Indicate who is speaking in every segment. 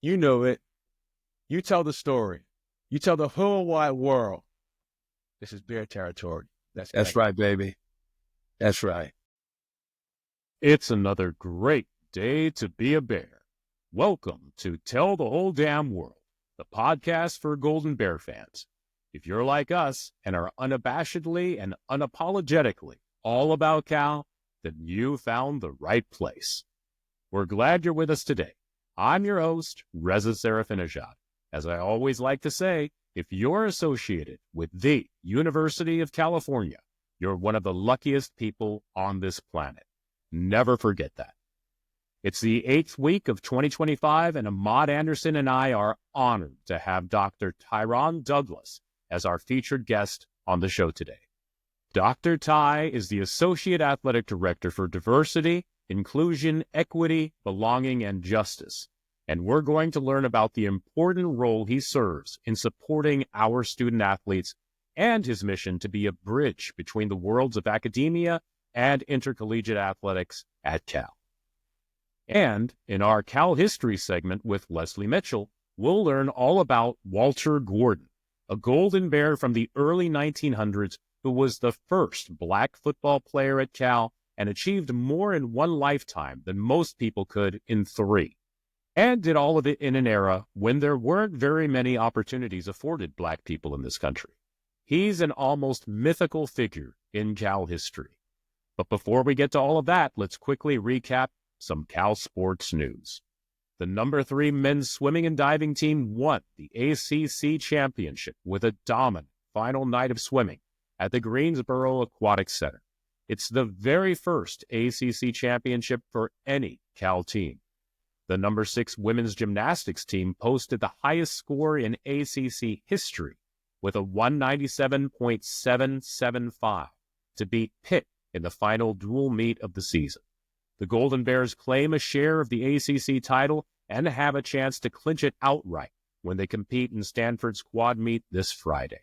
Speaker 1: You know it. You tell the story. You tell the whole wide world. This is bear territory.
Speaker 2: That's right, baby. That's right.
Speaker 3: It's another great day to be a bear. Welcome to Tell the Whole Damn World, the podcast for Golden Bear fans. If you're like us and are unabashedly and unapologetically all about Cal, then you found the right place. We're glad you're with us today. I'm your host, Reza Serafinejad. As I always like to say, if you're associated with the University of California, you're one of the luckiest people on this planet. Never forget that. It's the 8th week of 2025, and Ahmad Anderson and I are honored to have Dr. Tyron Douglas as our featured guest on the show today. Dr. Ty is the Associate Athletic Director for Diversity, Inclusion, Equity, Belonging, and Justice, and we're going to learn about the important role he serves in supporting our student athletes and his mission to be a bridge between the worlds of academia and intercollegiate athletics at Cal. And in our Cal History segment with Leslie Mitchell, we'll learn all about Walter Gordon, a Golden Bear from the early 1900s who was the first Black football player at Cal and achieved more in one lifetime than most people could in 3. And did all of it in an era when there weren't very many opportunities afforded Black people in this country. He's an almost mythical figure in Cal history. But before we get to all of that, let's quickly recap some Cal sports news. The number 3 men's swimming and diving team won the ACC championship with a dominant final night of swimming at the Greensboro Aquatic Center. It's the very first ACC championship for any Cal team. The number 6 women's gymnastics team posted the highest score in ACC history with a 197.775 to beat Pitt in the final dual meet of the season. The Golden Bears claim a share of the ACC title and have a chance to clinch it outright when they compete in Stanford's quad meet this Friday.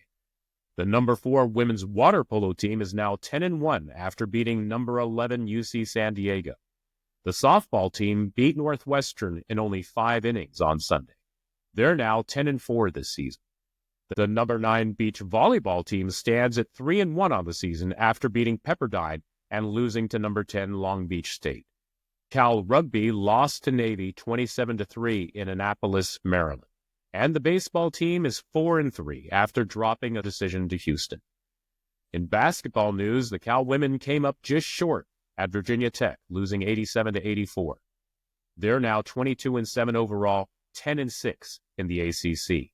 Speaker 3: The number 4 women's water polo team is now 10-1 after beating number 11 UC San Diego. The softball team beat Northwestern in only 5 innings on Sunday. They're now 10-4 this season. The number 9 beach volleyball team stands at 3-1 on the season after beating Pepperdine and losing to number 10 Long Beach State. Cal Rugby lost to Navy 27-3 in Annapolis, Maryland. And the baseball team is 4-3 after dropping a decision to Houston. In basketball news, the Cal women came up just short at Virginia Tech, losing 87-84. They're now 22-7 overall, 10-6 in the ACC.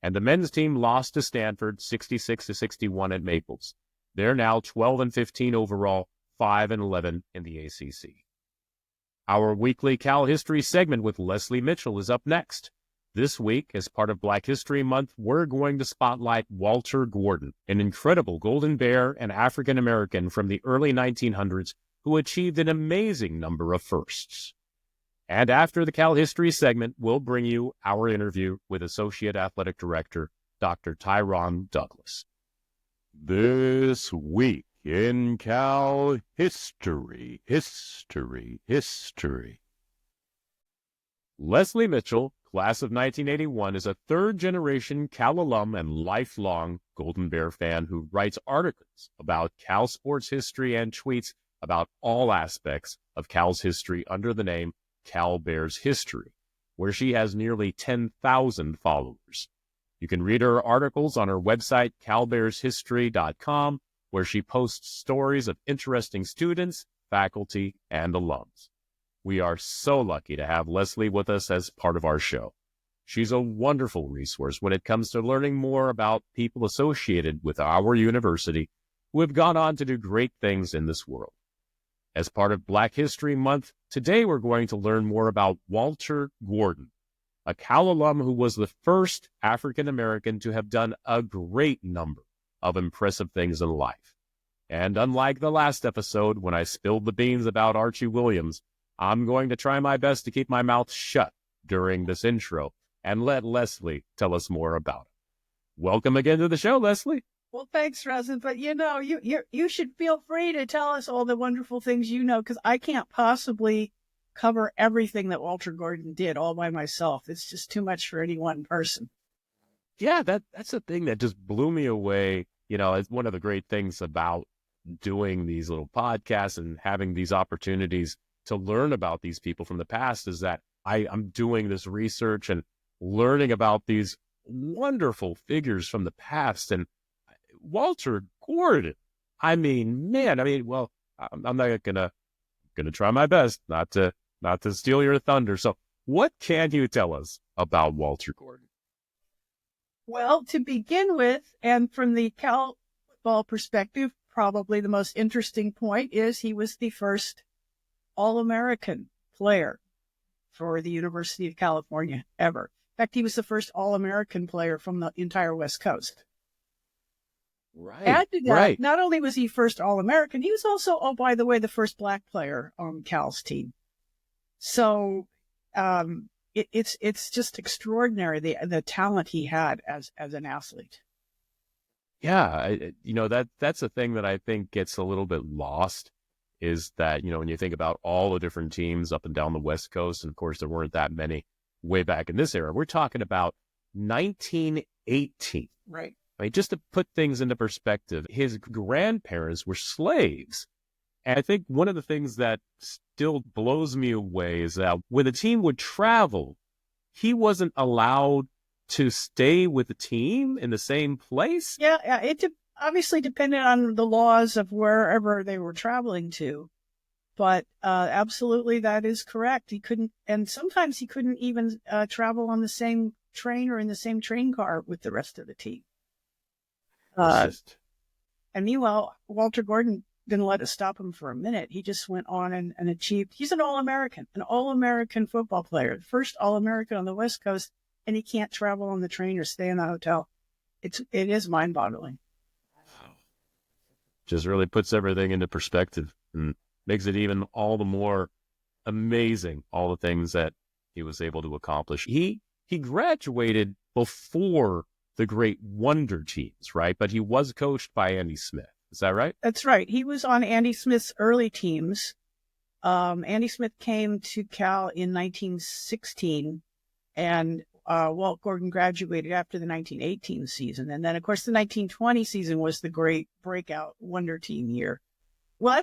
Speaker 3: And the men's team lost to Stanford 66-61 at Maples. They're now 12-15 overall, 5-11 in the ACC. Our weekly Cal History segment with Leslie Mitchell is up next. This week, as part of Black History Month, we're going to spotlight Walter Gordon, an incredible Golden Bear and African-American from the early 1900s who achieved an amazing number of firsts. And after the Cal History segment, we'll bring you our interview with Associate Athletic Director, Dr. Tyron Douglas.
Speaker 4: This week in Cal History.
Speaker 3: Leslie Mitchell, class of 1981, is a third-generation Cal alum and lifelong Golden Bear fan who writes articles about Cal sports history and tweets about all aspects of Cal's history under the name Cal Bears History, where she has nearly 10,000 followers. You can read her articles on her website, calbearshistory.com, where she posts stories of interesting students, faculty, and alums. We are so lucky to have Leslie with us as part of our show. She's a wonderful resource when it comes to learning more about people associated with our university who have gone on to do great things in this world. As part of Black History Month, today we're going to learn more about Walter Gordon, a Cal alum who was the first African-American to have done a great number of impressive things in life. And unlike the last episode when I spilled the beans about Archie Williams, I'm going to try my best to keep my mouth shut during this intro and let Leslie tell us more about it. Welcome again to the show, Leslie.
Speaker 5: Well, thanks, Resin. But you should feel free to tell us all the wonderful things you know, because I can't possibly cover everything that Walter Gordon did all by myself. It's just too much for any one person.
Speaker 3: Yeah, that's the thing that just blew me away. It's one of the great things about doing these little podcasts and having these opportunities to learn about these people from the past is that I'm doing this research and learning about these wonderful figures from the past. And Walter Gordon, well, I'm not gonna try my best not to steal your thunder. So what can you tell us about Walter Gordon?
Speaker 5: Well, to begin with, and from the Cal football perspective, probably the most interesting point is he was the first All-American player for the University of California ever. In fact, he was the first All-American player from the entire West Coast.
Speaker 3: Right.
Speaker 5: Add to that,
Speaker 3: right.
Speaker 5: Not only was he first All-American, he was also, oh, by the way, the first Black player on Cal's team. So it's just extraordinary, the talent he had as an athlete.
Speaker 3: Yeah, that's a thing that I think gets a little bit lost is that, when you think about all the different teams up and down the West Coast, and of course there weren't that many way back in this era. We're talking about 1918.
Speaker 5: Right.
Speaker 3: Just to put things into perspective, his grandparents were slaves. And I think one of the things that still blows me away is that when the team would travel, he wasn't allowed to stay with the team in the same place?
Speaker 5: Yeah, it obviously depended on the laws of wherever they were traveling to. But absolutely, that is correct. He couldn't, and sometimes he couldn't even travel on the same train or in the same train car with the rest of the team. And meanwhile, Walter Gordon didn't let it stop him for a minute. He just went on and achieved. He's an All-American football player, the first All-American on the West Coast. And he can't travel on the train or stay in the hotel. It is mind-boggling.
Speaker 3: Just really puts everything into perspective and makes it even all the more amazing, all the things that he was able to accomplish. He graduated before the great wonder teams, right? But he was coached by Andy Smith. Is that right?
Speaker 5: That's right. He was on Andy Smith's early teams. Andy Smith came to Cal in 1916, and Walt Gordon graduated after the 1918 season. And then, of course, the 1920 season was the great breakout wonder team year. Well,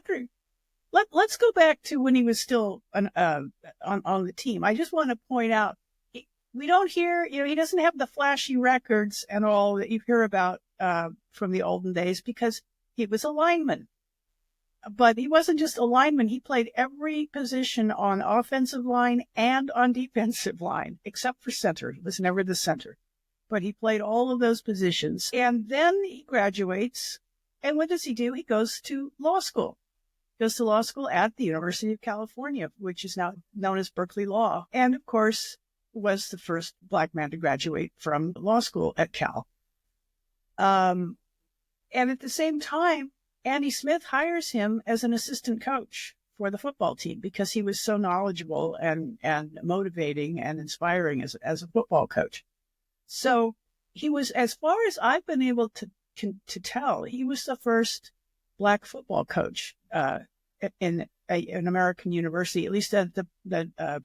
Speaker 5: let's go back to when he was still on the team. I just want to point out, we don't hear, he doesn't have the flashy records and all that you hear about from the olden days because he was a lineman. But he wasn't just a lineman. He played every position on offensive line and on defensive line, except for center. He was never the center. But he played all of those positions. And then he graduates. And what does he do? He goes to law school. Goes to law school at the University of California, which is now known as Berkeley Law. And, of course, was the first Black man to graduate from law school at Cal. And at the same time, Andy Smith hires him as an assistant coach for the football team because he was so knowledgeable and motivating and inspiring as a football coach. So he was, as far as I've been able to tell, he was the first Black football coach in an American university, at least at the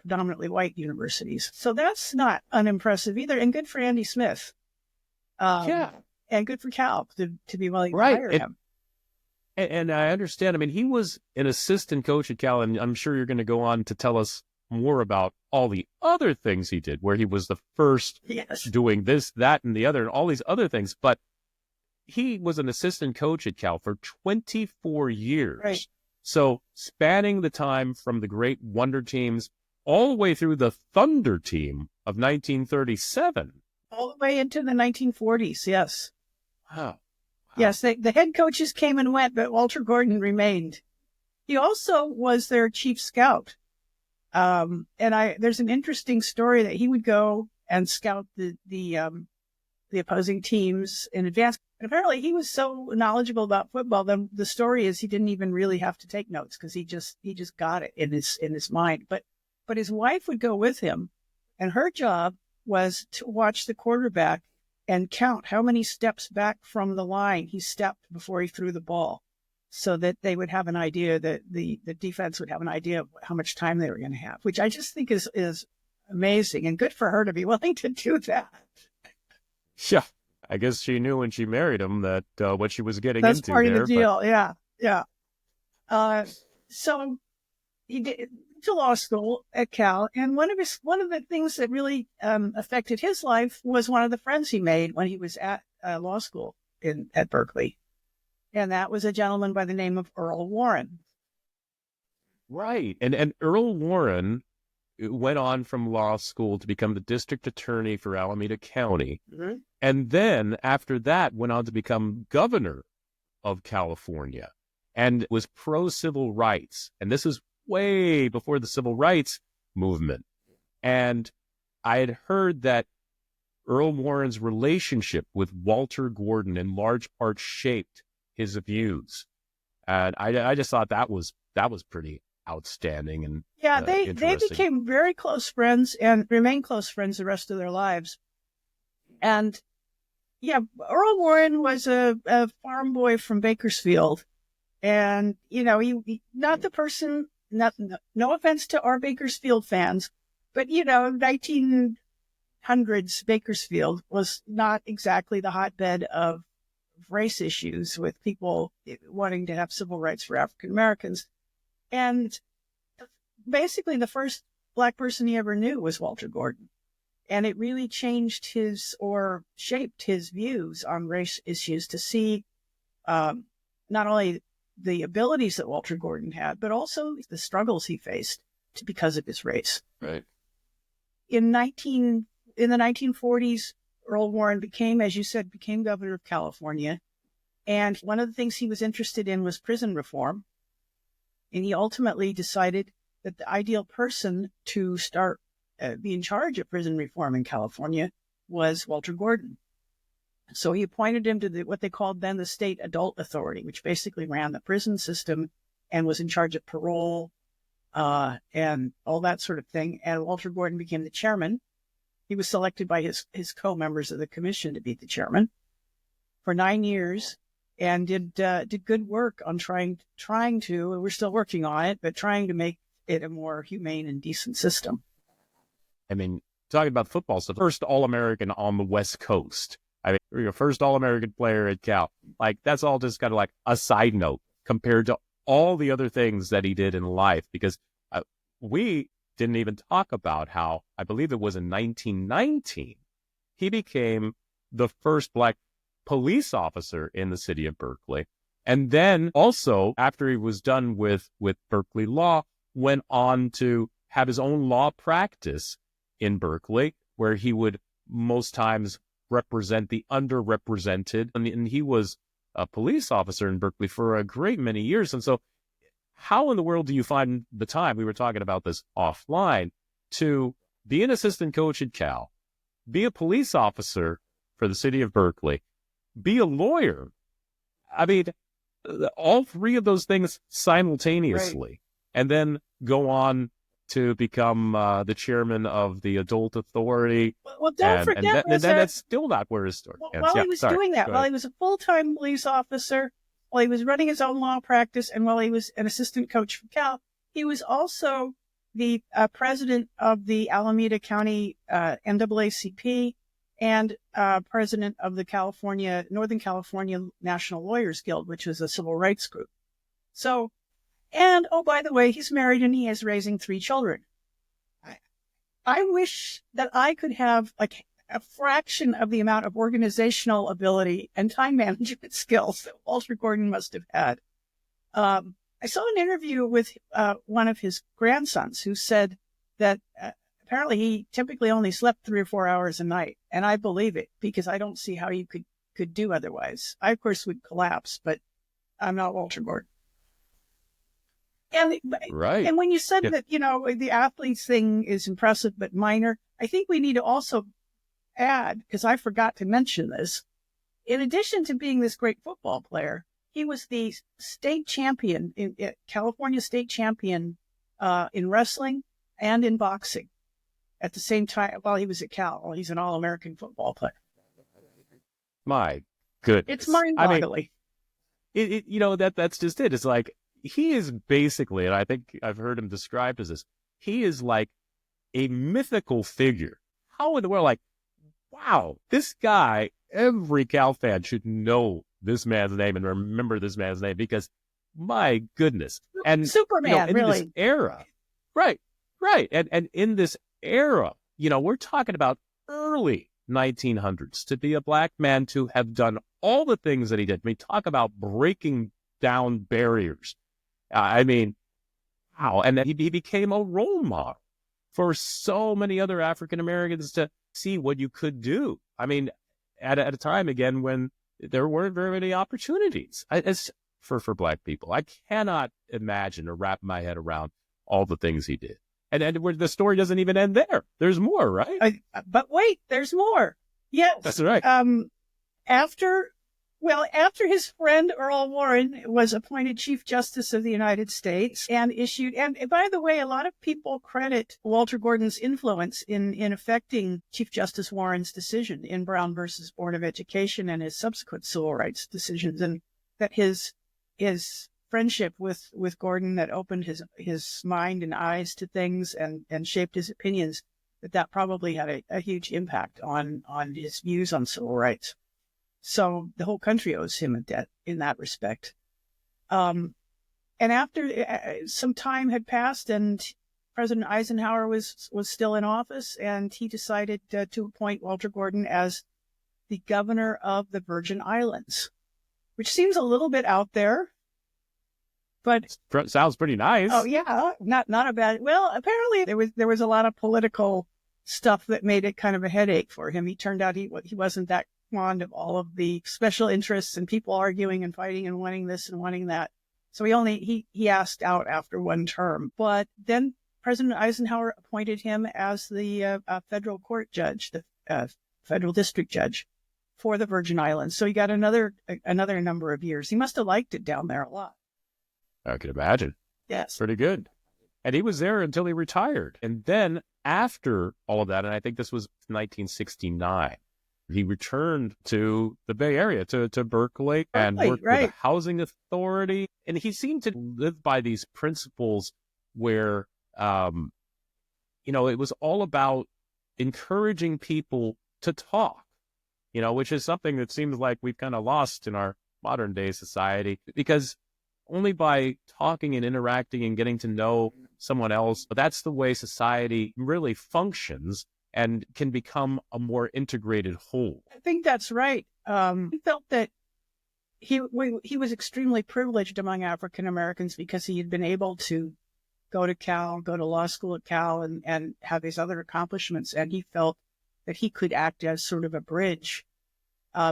Speaker 5: predominantly white universities. So that's not unimpressive either, and good for Andy Smith.
Speaker 3: Yeah.
Speaker 5: And good for Cal to be willing to hire him.
Speaker 3: And I understand. He was an assistant coach at Cal, and I'm sure you're going to go on to tell us more about all the other things he did, where he was the first doing this, that, and the other, and all these other things. But he was an assistant coach at Cal for 24 years.
Speaker 5: Right.
Speaker 3: So spanning the time from the great wonder teams all the way through the Thunder team of 1937.
Speaker 5: All the way into the 1940s, yes.
Speaker 3: Wow.
Speaker 5: Yes, the head coaches came and went, but Walter Gordon remained. He also was their chief scout. And there's an interesting story that he would go and scout the opposing teams in advance. And apparently he was so knowledgeable about football, then the story is he didn't even really have to take notes because he just got it in his mind. But his wife would go with him, and her job was to watch the quarterback and count how many steps back from the line he stepped before he threw the ball. so that they would have an idea, that the defense would have an idea of how much time they were going to have, which I just think is amazing, and good for her to be willing to do that.
Speaker 3: Yeah, I guess she knew when she married him that what she was getting
Speaker 5: That's
Speaker 3: into
Speaker 5: part
Speaker 3: there.
Speaker 5: of the deal. Yeah. So he did to law school at Cal, and one of the things that really affected his life was one of the friends he made when he was at law school at Berkeley, and that was a gentleman by the name of Earl Warren.
Speaker 3: Right, and Earl Warren went on from law school to become the district attorney for Alameda County, and then after that went on to become governor of California, and was pro-civil rights. And this is way before the civil rights movement. And I had heard that Earl Warren's relationship with Walter Gordon in large part shaped his views. And I just thought that was pretty outstanding. And
Speaker 5: they became very close friends and remained close friends the rest of their lives. And yeah, Earl Warren was a farm boy from Bakersfield. And, he not the person, no offense to our Bakersfield fans, but, 1900s Bakersfield was not exactly the hotbed of race issues, with people wanting to have civil rights for African Americans. And basically the first Black person he ever knew was Walter Gordon. And it really changed shaped his views on race issues, to see not only the abilities that Walter Gordon had, but also the struggles he faced because of his race.
Speaker 3: Right.
Speaker 5: In the 1940s, Earl Warren became governor of California. And one of the things he was interested in was prison reform. And he ultimately decided that the ideal person to be in charge of prison reform in California was Walter Gordon. So he appointed him to what they called then the State Adult Authority, which basically ran the prison system and was in charge of parole and all that sort of thing. And Walter Gordon became the chairman. He was selected by his co-members of the commission to be the chairman for 9 years, and did good work on trying to, and we're still working on it, but trying to make it a more humane and decent system.
Speaker 3: I mean, talking about football stuff, first All-American on the West Coast. I mean, you're your first All-American player at Cal. Like, that's all just kind of like a side note compared to all the other things that he did in life, because we didn't even talk about how, I believe it was in 1919, he became the first Black police officer in the city of Berkeley. And then also, after he was done with Berkeley Law, went on to have his own law practice in Berkeley, where he would most times represent the underrepresented. And he was a police officer in Berkeley for a great many years. And so how in the world do you find the time, we were talking about this offline, to be an assistant coach at Cal, be a police officer for the city of Berkeley, be a lawyer? I mean, all three of those things simultaneously, right. And then go on to become the chairman of the Adult Authority.
Speaker 5: Well, don't forget,
Speaker 3: that's still not where his story ends.
Speaker 5: While he was doing that, while he was a full-time police officer, while he was running his own law practice, and while he was an assistant coach for Cal, he was also the president of the Alameda County NAACP and president of the Northern California National Lawyers Guild, which is a civil rights group. So, and oh, by the way, he's married and he is raising 3 children. I wish that I could have like a fraction of the amount of organizational ability and time management skills that Walter Gordon must have had. I saw an interview with one of his grandsons who said that apparently he typically only slept 3 or 4 hours a night. And I believe it, because I don't see how you could do otherwise. I, of course, would collapse, but I'm not Walter Gordon. And,
Speaker 3: right.
Speaker 5: And when you said that, the athletes thing is impressive but minor, I think we need to also add, because I forgot to mention this, in addition to being this great football player, he was the state champion, California state champion in wrestling and in boxing at the same time while he was at Cal. Well, he's an All-American football player.
Speaker 3: My goodness.
Speaker 5: It's mind-boggling.
Speaker 3: that's just it. It's like, he is basically, and I think I've heard him described as this, he is like a mythical figure. How in the world, like, wow, this guy, every Cal fan should know this man's name and remember this man's name, because my goodness. And
Speaker 5: Superman,
Speaker 3: in
Speaker 5: really.
Speaker 3: this era, right. And in this era, we're talking about early 1900s, to be a black man, to have done all the things that he did. I mean, talk about breaking down barriers. I mean, wow. And then he became a role model for so many other African Americans to see what you could do. I mean, at a time, again, when there weren't very many opportunities as for black people. I cannot imagine or wrap my head around all the things he did. And the story doesn't even end there. There's more, right?
Speaker 5: But wait, there's more. Yes.
Speaker 3: That's right.
Speaker 5: After his friend Earl Warren was appointed Chief Justice of the United States and by the way, a lot of people credit Walter Gordon's influence in affecting Chief Justice Warren's decision in Brown versus Board of Education and his subsequent civil rights decisions, and that his friendship with Gordon that opened his mind and eyes to things and shaped his opinions, that probably had a huge impact on his views on civil rights. So the whole country owes him a debt in that respect. And after some time had passed and President Eisenhower was still in office, and he decided to appoint Walter Gordon as the governor of the Virgin Islands, which seems a little bit out there, but
Speaker 3: sounds pretty nice.
Speaker 5: Oh yeah, not a bad. Well, apparently there was a lot of political stuff that made it kind of a headache for him. He turned out he wasn't that fond of all of the special interests and people arguing and fighting and wanting this and wanting that. So he asked out after one term. But then President Eisenhower appointed him as the federal court judge, the federal district judge for the Virgin Islands. So he got another number of years. He must have liked it down there a lot.
Speaker 3: I could imagine.
Speaker 5: Yes.
Speaker 3: Pretty good. And he was there until he retired. And then after all of that, and I think this was 1969, he returned to the Bay Area, to Berkeley, and worked with the Housing Authority. And he seemed to live by these principles where, it was all about encouraging people to talk, which is something that seems like we've kind of lost in our modern day society, because only by talking and interacting and getting to know someone else, that's the way society really functions and can become a more integrated whole.
Speaker 5: I think that's right. He felt that he was extremely privileged among African Americans because he had been able to go to law school at Cal and have these other accomplishments. And he felt that he could act as sort of a bridge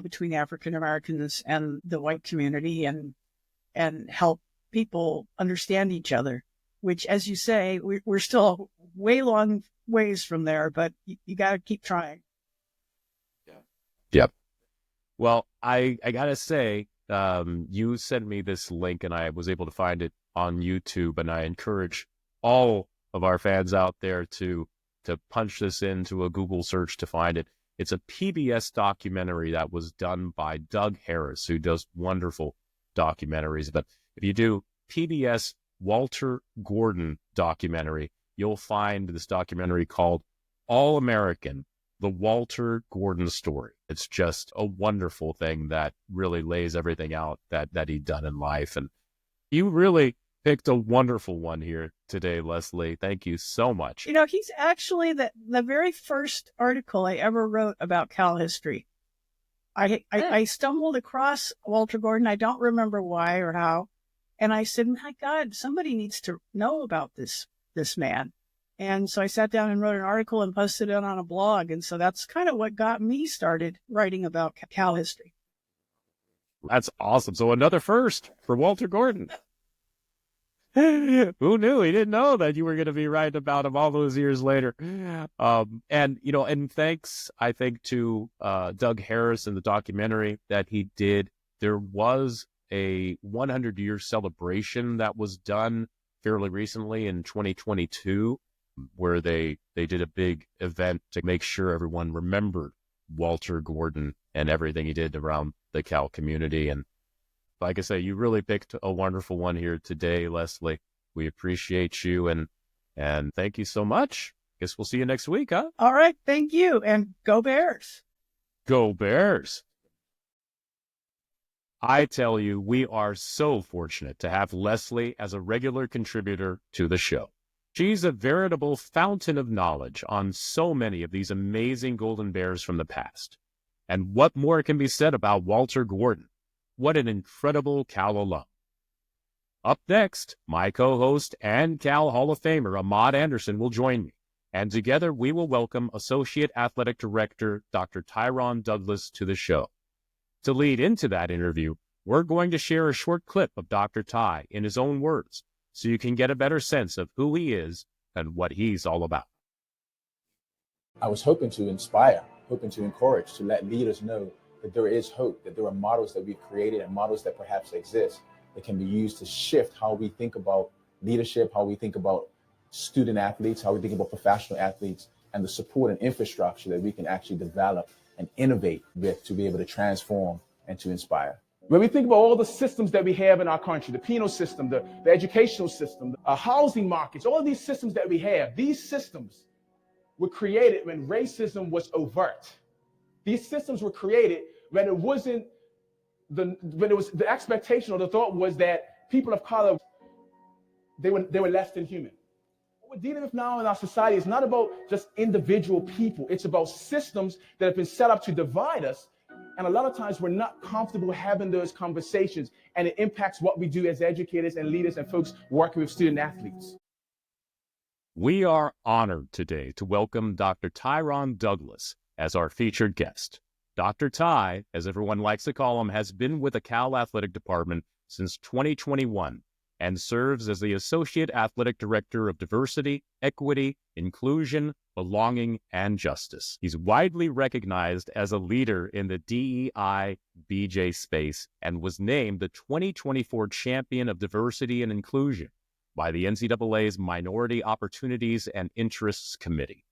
Speaker 5: between African Americans and the white community and help people understand each other, which, as you say, we're still long ways from there, but you got to keep trying.
Speaker 3: Yep. Well, I got to say, you sent me this link and I was able to find it on YouTube, and I encourage all of our fans out there to punch this into a Google search to find it. It's a PBS documentary that was done by Doug Harris, who does wonderful documentaries. But if you do PBS Walter Gordon documentary, you'll find this documentary called All American, the Walter Gordon story. It's just a wonderful thing that really lays everything out that he'd done in life. And you really picked a wonderful one here today, Leslie. Thank you so much.
Speaker 5: He's actually the very first article I ever wrote about Cal history. I stumbled across Walter Gordon. I don't remember why or how. And I said, my God, somebody needs to know about this man. And so I sat down and wrote an article and posted it on a blog. And so that's kind of what got me started writing about Cal history.
Speaker 3: That's awesome. So another first for Walter Gordon. Who knew? He didn't know that you were going to be writing about him all those years later. And thanks, I think, to Doug Harris and the documentary that he did. There was a 100-year celebration that was done fairly recently in 2022, where they did a big event to make sure everyone remembered Walter Gordon and everything he did around the Cal community. And like I say, you really picked a wonderful one here today, Leslie. We appreciate you and thank you so much. Guess we'll see you next week, huh?
Speaker 5: All right. Thank you. And go Bears.
Speaker 3: Go Bears. I tell you, we are so fortunate to have Leslie as a regular contributor to the show. She's a veritable fountain of knowledge on so many of these amazing Golden Bears from the past. And what more can be said about Walter Gordon? What an incredible Cal alum. Up next, my co-host and Cal Hall of Famer Ahmad Anderson will join me, and together we will welcome Associate Athletic Director Dr. Tyron Douglas to the show. To lead into that interview, we're going to share a short clip of Dr. Ty in his own words, so you can get a better sense of who he is and what he's all about.
Speaker 6: I was hoping to inspire, hoping to encourage, to let leaders know that there is hope, that there are models that we've created and models that perhaps exist that can be used to shift how we think about leadership, how we think about student athletes, how we think about professional athletes, and the support and infrastructure that we can actually develop and innovate with to be able to transform and to inspire.
Speaker 7: When we think about all the systems that we have in our country, the penal system, the educational system, the housing markets, all of these systems that we have, these systems were created when racism was overt. These systems were created when it wasn't when it was the expectation or the thought was that people of color, they were less than human. What we're dealing with now in our society is not about just individual people. It's about systems that have been set up to divide us. And a lot of times we're not comfortable having those conversations, and it impacts what we do as educators and leaders and folks working with student athletes.
Speaker 3: We are honored today to welcome Dr. Tyron Douglas as our featured guest. Dr. Ty, as everyone likes to call him, has been with the Cal Athletic Department since 2021 and serves as the Associate Athletic Director of Diversity, Equity, Inclusion, Belonging, and Justice. He's widely recognized as a leader in the DEIBJ space and was named the 2024 Champion of Diversity and Inclusion by the NCAA's Minority Opportunities and Interests Committee.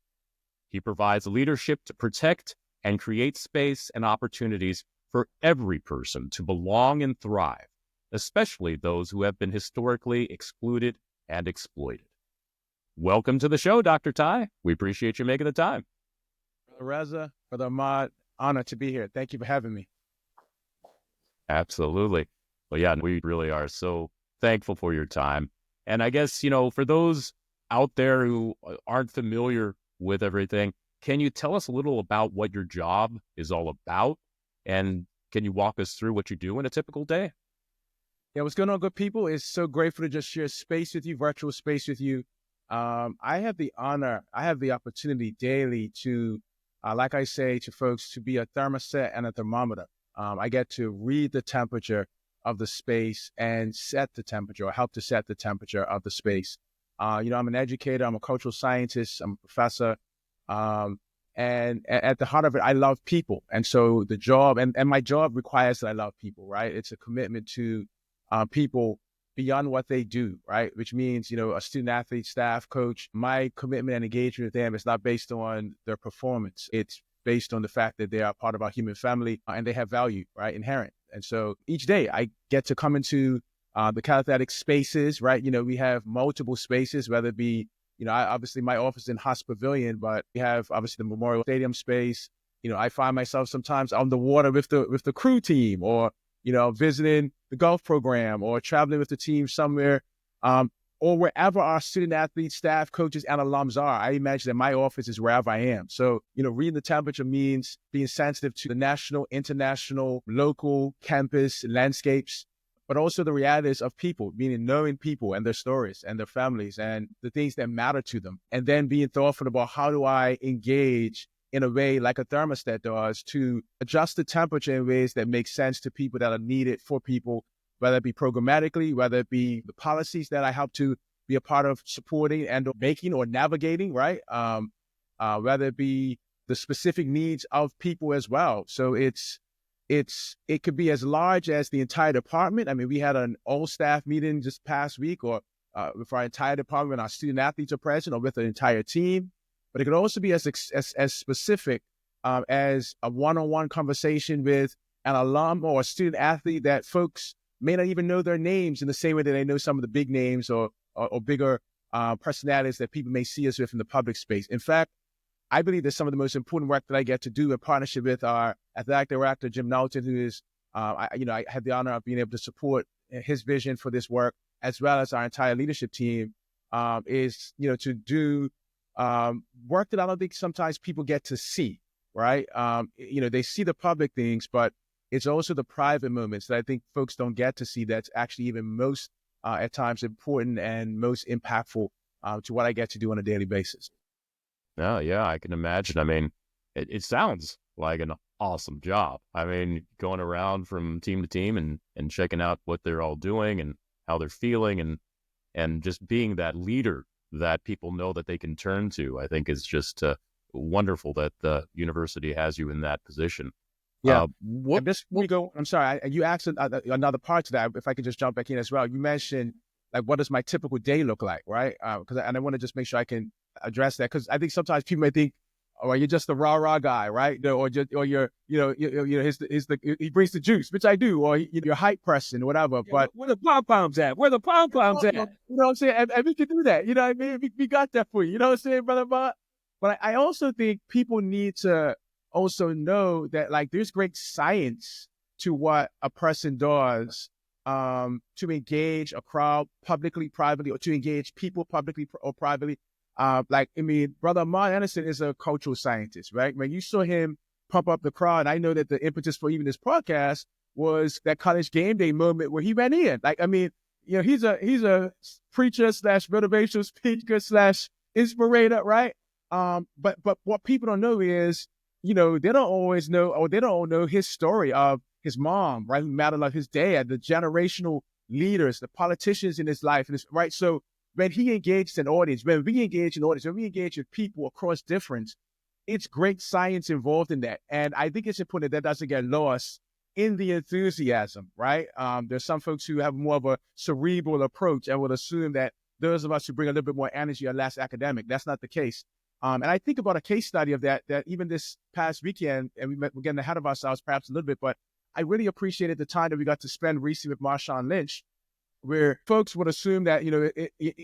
Speaker 3: He provides leadership to protect and create space and opportunities for every person to belong and thrive, especially those who have been historically excluded and exploited. Welcome to the show, Dr. Ty. We appreciate you making the time.
Speaker 1: Brother Reza, Brother Ahmad, honor to be here. Thank you for having me.
Speaker 3: Absolutely. Well, yeah, we really are so thankful for your time. And I guess, for those out there who aren't familiar with everything, can you tell us a little about what your job is all about? And can you walk us through what you do in a typical day?
Speaker 1: Yeah, what's going on, good people? It's so grateful to just share space with you, virtual space with you. I have the opportunity daily to, like I say to folks, to be a thermostat and a thermometer. I get to read the temperature of the space and set the temperature, or help to set the temperature of the space. I'm an educator, I'm a cultural scientist, I'm a professor. And at the heart of it, I love people. And so the job, and my job requires that I love people, right? It's a commitment to people beyond what they do, right? Which means, a student athlete, staff, coach, my commitment and engagement with them is not based on their performance. It's based on the fact that they are part of our human family and they have value, right? Inherent. And so each day I get to come into the Cal Athletic spaces, right? We have multiple spaces, whether it be, obviously my office is in Haas Pavilion, but we have obviously the Memorial Stadium space. I find myself sometimes on the water with the crew team, or, visiting the golf program, or traveling with the team somewhere, or wherever our student athletes, staff, coaches, and alums are. I imagine that my office is wherever I am. So, reading the temperature means being sensitive to the national, international, local, campus, landscapes, but also the realities of people, meaning knowing people and their stories and their families and the things that matter to them. And then being thoughtful about how do I engage in a way like a thermostat does to adjust the temperature in ways that make sense to people that are needed for people, whether it be programmatically, whether it be the policies that I help to be a part of supporting and making or navigating, right? Whether it be the specific needs of people as well. So it could be as large as the entire department. I mean, we had an all-staff meeting just past week, or with our entire department, our student athletes are present, or with an entire team. But it could also be as specific as a one-on-one conversation with an alum or a student athlete that folks may not even know their names in the same way that they know some of the big names or bigger personalities that people may see us with in the public space. In fact, I believe that some of the most important work that I get to do in partnership with our athletic director, Jim Knowlton, who is, I had the honor of being able to support his vision for this work, as well as our entire leadership team, is, to do work that I don't think sometimes people get to see, right? They see the public things, but it's also the private moments that I think folks don't get to see that's actually even most, at times, important and most impactful to what I get to do on a daily basis.
Speaker 3: Oh, yeah, I can imagine. I mean, it sounds like an awesome job. I mean, going around from team to team and checking out what they're all doing and how they're feeling and just being that leader that people know that they can turn to, I think is just wonderful that the university has you in that position.
Speaker 1: Yeah. Before we go, I'm sorry, you asked another part to that. If I could just jump back in as well. You mentioned, like, what does my typical day look like, right? And I want to just make sure I can address that, because I think sometimes people may think, oh, you're just the rah guy, right? Or you're, he brings the juice, which I do, or you're hype person or whatever. Yeah, but
Speaker 2: where the pom-poms at? Where the pom-poms at?
Speaker 1: You know what I'm saying? And we can do that. You know what I mean? We got that for you. You know what I'm saying, brother Bob? But I also think people need to also know that, like, there's great science to what a person does to engage a crowd publicly, privately, or to engage people publicly or privately. Brother Ahmad Anderson is a cultural scientist, right? When you saw him pump up the crowd, I know that the impetus for even this podcast was that college game day moment where he ran in. He's a preacher / motivational speaker / inspirator, right? But what people don't know is, they don't always know, or they don't know his story of his mom, right? Who mattered, like his dad, the generational leaders, the politicians in his life, right? So when he engaged an audience, when we engage with people across difference, it's great science involved in that. And I think it's important that doesn't get lost in the enthusiasm, right? There's some folks who have more of a cerebral approach and will assume that those of us who bring a little bit more energy are less academic. That's not the case. And I think about a case study of that even this past weekend, and we're getting ahead of ourselves perhaps a little bit, but I really appreciated the time that we got to spend recently with Marshawn Lynch, where folks would assume that,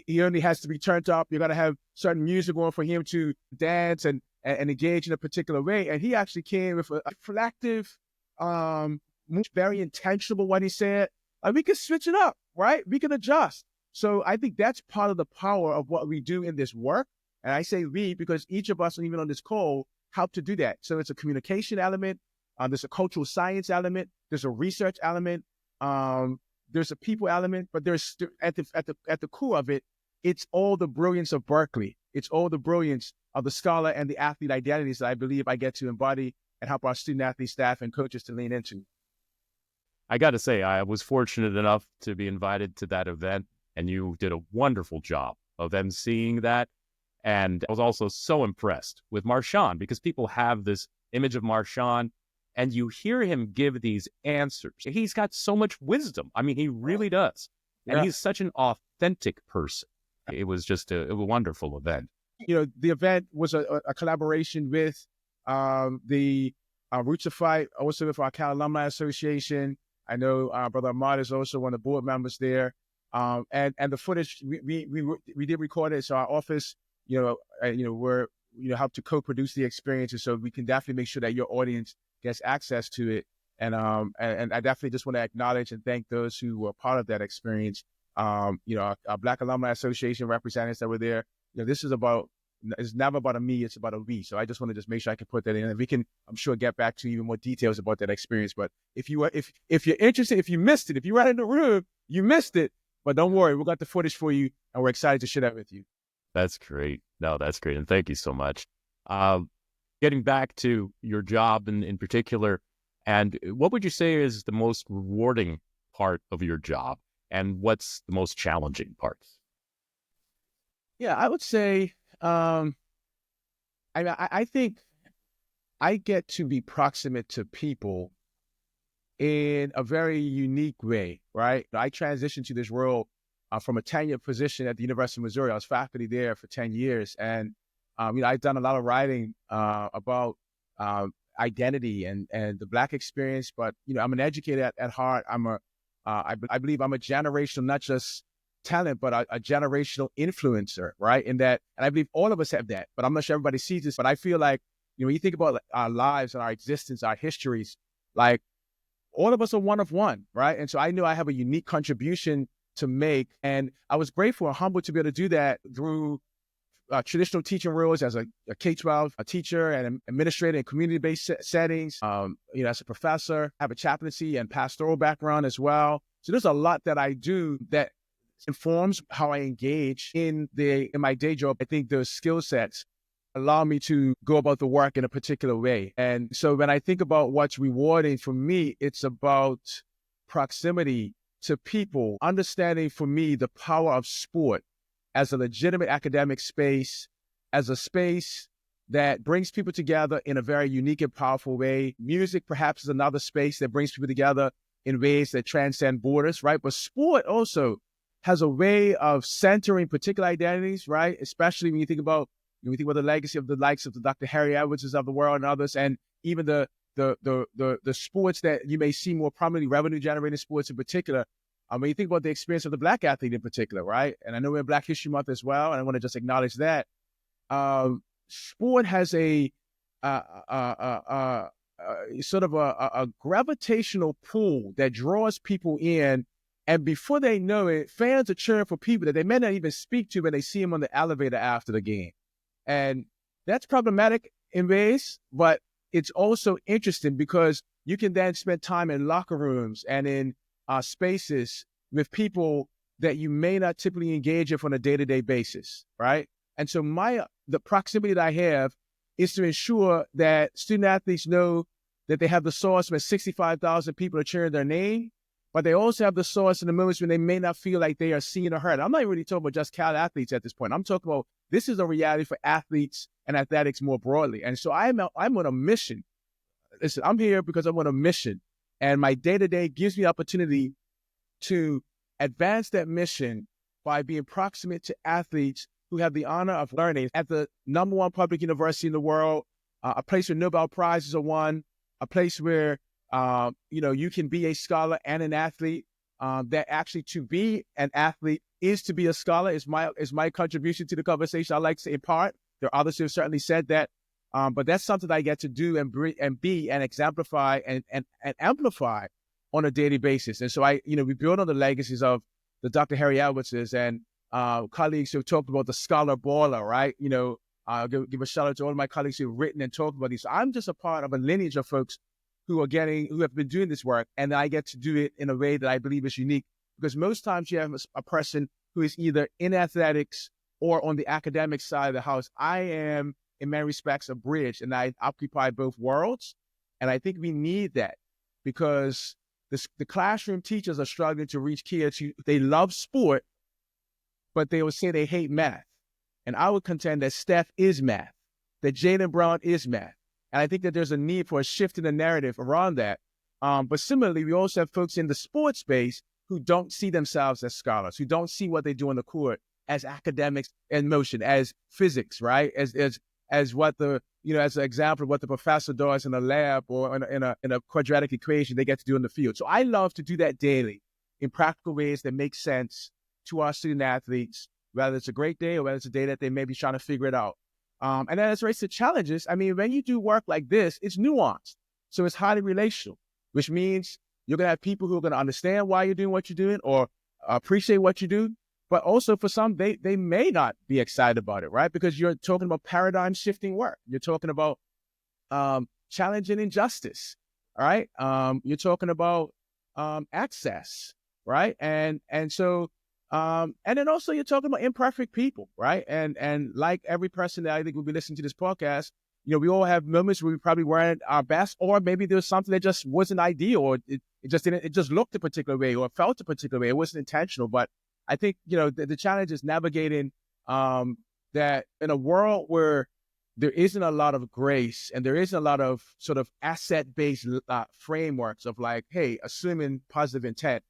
Speaker 1: he only has to be turned up. You got to have certain music on for him to dance and engage in a particular way. And he actually came with a reflective, very intentional what he said. We can switch it up, right? We can adjust. So I think that's part of the power of what we do in this work. And I say we because each of us, even on this call, help to do that. So it's a communication element. There's a cultural science element. There's a research element. There's a people element, but there's at the core of it, it's all the brilliance of Berkeley. It's all the brilliance of the scholar and the athlete identities that I believe I get to embody and help our student athlete staff and coaches to lean into.
Speaker 3: I got to say, I was fortunate enough to be invited to that event, and you did a wonderful job of emceeing that. And I was also so impressed with Marshawn, because people have this image of Marshawn, and you hear him give these answers. He's got so much wisdom. I mean, he really does. And he's such an authentic person. It was just a wonderful event.
Speaker 1: The event was a collaboration with the Roots of Fight, also with our Cal Alumni Association. I know Brother Ahmad is also one of the board members there. And the footage, we did record it. So our office, we're, help to co-produce the experiences, so we can definitely make sure that your audience gets access to it. And I definitely just want to acknowledge and thank those who were part of that experience. Our Black Alumni Association representatives that were there. This is it's never about a me, it's about a we. So I just want to just make sure I can put that in, and we can, I'm sure, get back to even more details about that experience. But if you're interested, if you missed it, if you were in the room, you missed it. But don't worry, we got the footage for you, and we're excited to share that with you.
Speaker 3: That's great. No, that's great. And thank you so much. Getting back to your job in particular, and what would you say is the most rewarding part of your job, and what's the most challenging parts?
Speaker 1: Yeah, I would say, I think I get to be proximate to people in a very unique way, right? I transitioned to this role from a tenured position at the University of Missouri. I was faculty there for 10 years. And, I've done a lot of writing about identity and the Black experience. But, I'm an educator at heart. I'm a I believe I'm a generational, not just talent, but a generational influencer, right? In that, and I believe all of us have that, but I'm not sure everybody sees this, but I feel like, when you think about our lives and our existence, our histories, like all of us are one of one, right? And so I knew I have a unique contribution to make. And I was grateful and humbled to be able to do that through traditional teaching roles as a K-12 teacher and administrator in community-based settings. As a professor, I have a chaplaincy and pastoral background as well. So there's a lot that I do that informs how I engage in my day job. I think those skill sets allow me to go about the work in a particular way. And so when I think about what's rewarding for me, it's about proximity to people, understanding for me the power of sport as a legitimate academic space, as a space that brings people together in a very unique and powerful way. Music perhaps is another space that brings people together in ways that transcend borders, right? But sport also has a way of centering particular identities, right? Especially when you think about the legacy of the likes of the Dr. Harry Edwardses of the world and others, and even the sports that you may see more prominently, revenue-generating sports in particular. When you think about the experience of the Black athlete in particular, right? And I know we're in Black History Month as well, and I want to just acknowledge that. Sport has a sort of a gravitational pull that draws people in, and before they know it, fans are cheering for people that they may not even speak to when they see them on the elevator after the game. And that's problematic in ways, but it's also interesting because you can then spend time in locker rooms and in spaces with people that you may not typically engage with on a day-to-day basis, right? And so the proximity that I have is to ensure that student athletes know that they have the source when 65,000 people are cheering their name, but they also have the source in the moments when they may not feel like they are seen or heard. I'm not really talking about just Cal athletes at this point. I'm talking about this is a reality for athletes and athletics more broadly. And so I'm on a mission. Listen, I'm here because I'm on a mission. And my day-to-day gives me the opportunity to advance that mission by being proximate to athletes who have the honor of learning at the #1 public university in the world, a place where Nobel Prizes are won, a place where you can be a scholar and an athlete. That actually to be an athlete is to be a scholar is my contribution to the conversation. I like to impart. There are others who have certainly said that. But that's something that I get to do and be and exemplify and amplify on a daily basis. And so we build on the legacies of the Dr. Harry Edwardses and colleagues who have talked about the scholar baller, right? I'll give a shout out to all of my colleagues who have written and talked about these. So I'm just a part of a lineage of folks who have been doing this work, and I get to do it in a way that I believe is unique. Because most times you have a person who is either in athletics or on the academic side of the house. I am, in many respects, a bridge, and I occupy both worlds. And I think we need that because the classroom teachers are struggling to reach kids who they love sport, but they will say they hate math. And I would contend that Steph is math, that Jaylen Brown is math. And I think that there's a need for a shift in the narrative around that. But similarly, we also have folks in the sports space who don't see themselves as scholars, who don't see what they do on the court as academics in motion, as physics, right? As what as an example of what the professor does in a lab or in a quadratic equation they get to do in the field. So I love to do that daily in practical ways that make sense to our student athletes, whether it's a great day or whether it's a day that they may be trying to figure it out. And then as it relates to challenges, when you do work like this, it's nuanced. So it's highly relational, which means you're going to have people who are going to understand why you're doing what you're doing or appreciate what you do. But also for some, they may not be excited about it, right? Because you're talking about paradigm shifting work. You're talking about challenging injustice, all right? You're talking about access, right? And then also you're talking about imperfect people, right? And like every person that I think will be listening to this podcast, we all have moments where we probably weren't our best, or maybe there was something that just wasn't ideal, or it just looked a particular way or felt a particular way. It wasn't intentional, but I think, the challenge is navigating that in a world where there isn't a lot of grace and there isn't a lot of sort of asset-based frameworks of like, hey, assuming positive intent,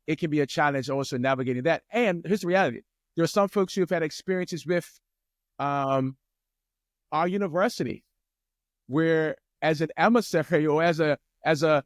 Speaker 1: it can be a challenge also navigating that. And here's the reality. There are some folks who have had experiences with our university where as an emissary or as a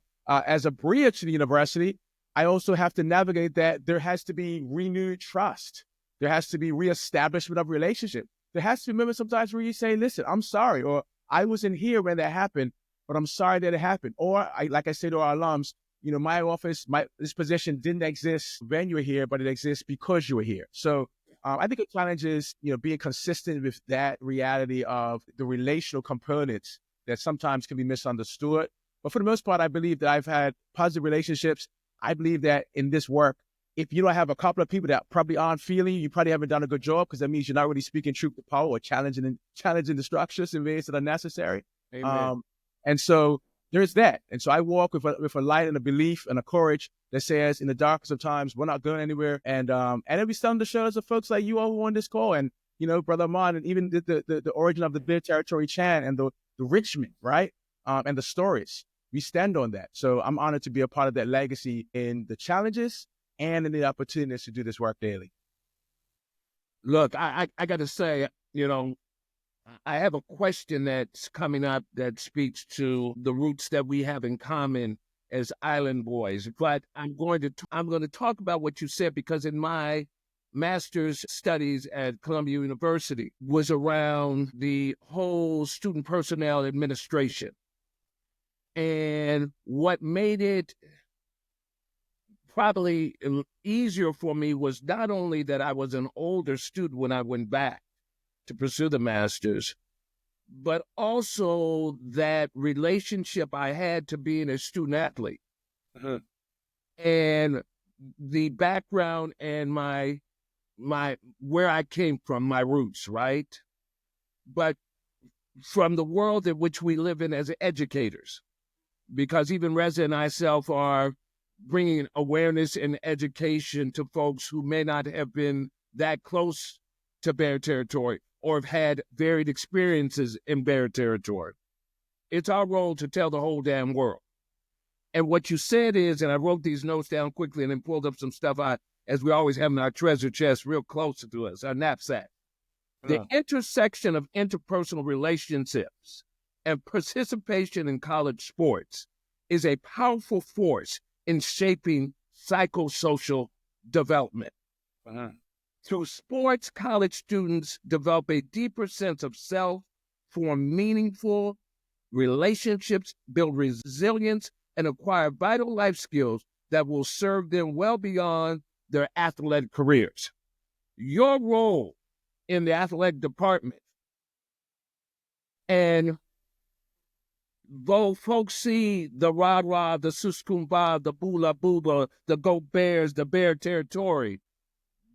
Speaker 1: bridge to the university, I also have to navigate that there has to be renewed trust. There has to be reestablishment of relationship. There has to be moments sometimes where you say, listen, I'm sorry, or I wasn't here when that happened, but I'm sorry that it happened. Or like I say to our alums, my office, this position didn't exist when you were here, but it exists because you were here. So I think the challenge is, being consistent with that reality of the relational components that sometimes can be misunderstood. But for the most part, I believe that I've had positive relationships. I believe that in this work, if you don't have a couple of people that probably aren't feeling you probably haven't done a good job, because that means you're not really speaking truth to power or challenging the structures in ways that are necessary.
Speaker 2: Amen.
Speaker 1: And so there's that. And so I walk with a light and a belief and a courage that says, in the darkest of times, we're not going anywhere. And then we stand on the shoulders of folks like you all who on this call, and Brother Ahmad, and even the origin of the Bear Territory chant and the Richmond, right? And the stories. We stand on that. So I'm honored to be a part of that legacy in the challenges and in the opportunities to do this work daily.
Speaker 2: Look, I got to say, I have a question that's coming up that speaks to the roots that we have in common as island boys. But I'm going to talk about what you said, because in my master's studies at Columbia University was around the whole student personnel administration. And what made it probably easier for me was not only that I was an older student when I went back to pursue the master's, but also that relationship I had to being a student athlete.
Speaker 1: Uh-huh.
Speaker 2: And the background and my where I came from, my roots, right? But from the world in which we live in as educators, because even Reza and myself are bringing awareness and education to folks who may not have been that close to Bear Territory or have had varied experiences in Bear Territory. It's our role to tell the whole damn world. And what you said is, and I wrote these notes down quickly and then pulled up some stuff out, as we always have in our treasure chest real close to us, our knapsack. The intersection of interpersonal relationships and participation in college sports is a powerful force in shaping psychosocial development. Through sports, college students develop a deeper sense of self, form meaningful relationships, build resilience, and acquire vital life skills that will serve them well beyond their athletic careers. Your role in the athletic department, and though folks see the rah-rah, the suskumba, the bula-bula, the Go Bears, the Bear Territory,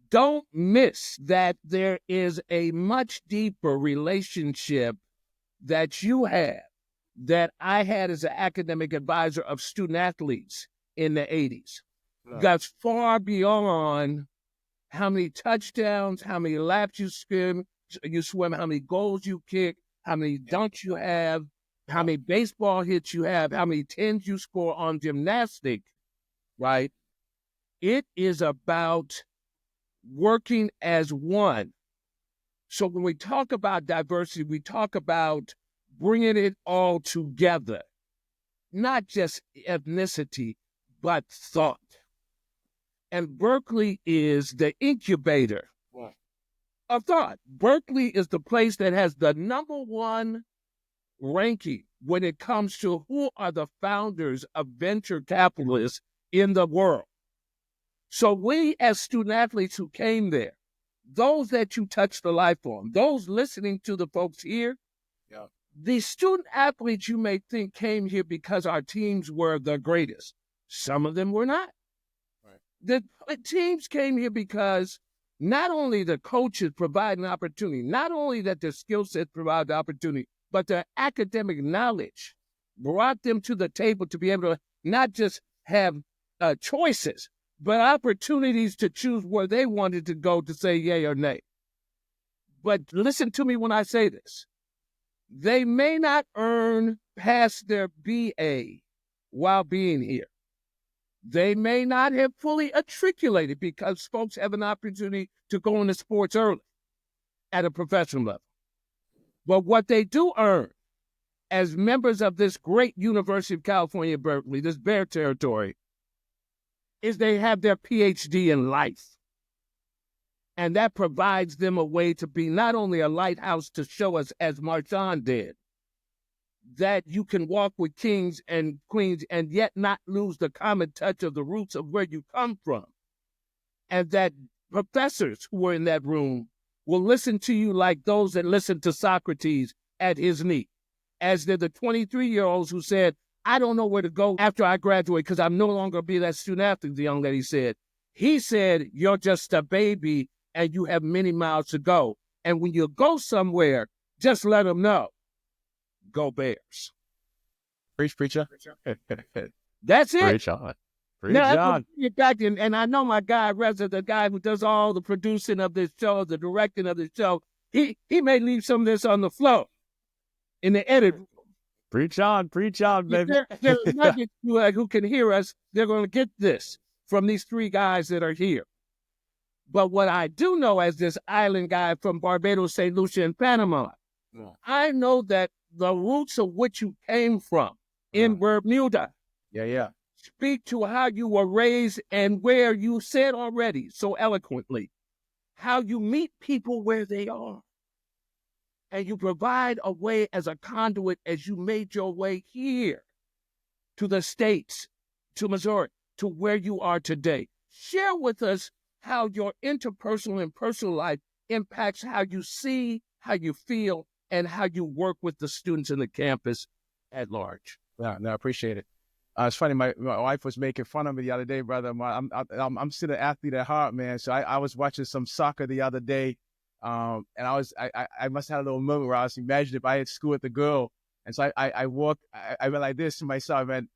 Speaker 2: don't miss that there is a much deeper relationship that you have, that I had as an academic advisor of student athletes in the 80s. That's far beyond how many touchdowns, how many laps you swim, how many goals you kick, how many dunks you have, how many baseball hits you have, how many tens you score on gymnastics, right? It is about working as one. So when we talk about diversity, we talk about bringing it all together, not just ethnicity, but thought. And Berkeley is the incubator of thought. Berkeley is the place that has the #1 ranking when it comes to who are the founders of venture capitalists in the world. So we, as student athletes who came there, those that you touched the life on, those listening to the folks here, the student athletes you may think came here because our teams were the greatest. Some of them were not. The teams came here because not only the coaches provide an opportunity, not only that their skill sets provide the opportunity, but their academic knowledge brought them to the table to be able to not just have choices, but opportunities to choose where they wanted to go to say yay or nay. But listen to me when I say this. They may not earn past their BA while being here. They may not have fully matriculated because folks have an opportunity to go into sports early at a professional level. But what they do earn as members of this great University of California, Berkeley, this Bear Territory, is they have their PhD in life. And that provides them a way to be not only a lighthouse to show us, as Marchand did, that you can walk with kings and queens and yet not lose the common touch of the roots of where you come from. And that professors who were in that room will listen to you like those that listened to Socrates at his knee, as did the 23-year-olds who said, I don't know where to go after I graduate because I'm no longer going to be that student athlete, the young lady said. He said, you're just a baby and you have many miles to go. And when you go somewhere, just let them know. Go Bears.
Speaker 1: Preach, preacher.
Speaker 2: That's it.
Speaker 3: Preach on. Preach
Speaker 2: Now,
Speaker 3: on.
Speaker 2: you're back in, and I know my guy, Reza, the guy who does all the producing of this show, the directing of the show, he may leave some of this on the floor in the edit.
Speaker 3: Preach on, baby.
Speaker 2: There are nuggets who can hear us. They're going to get this from these three guys that are here. But what I do know as this island guy from Barbados, St. Lucia, and Panama, I know that the roots of which you came from in Bermuda speak to how you were raised and where you said already so eloquently, how you meet people where they are. And you provide a way as a conduit as you made your way here to the States, to Missouri, to where you are today. Share with us how your interpersonal and personal life impacts how you see, how you feel, and how you work with the students in the campus at large.
Speaker 1: Yeah, no, I appreciate it. It's funny, my wife was making fun of me the other day, brother. I'm still an athlete at heart, man. So I was watching some soccer the other day, and I must have had a little moment where I was imagining if I had school with the girl, and so I went like this to myself, and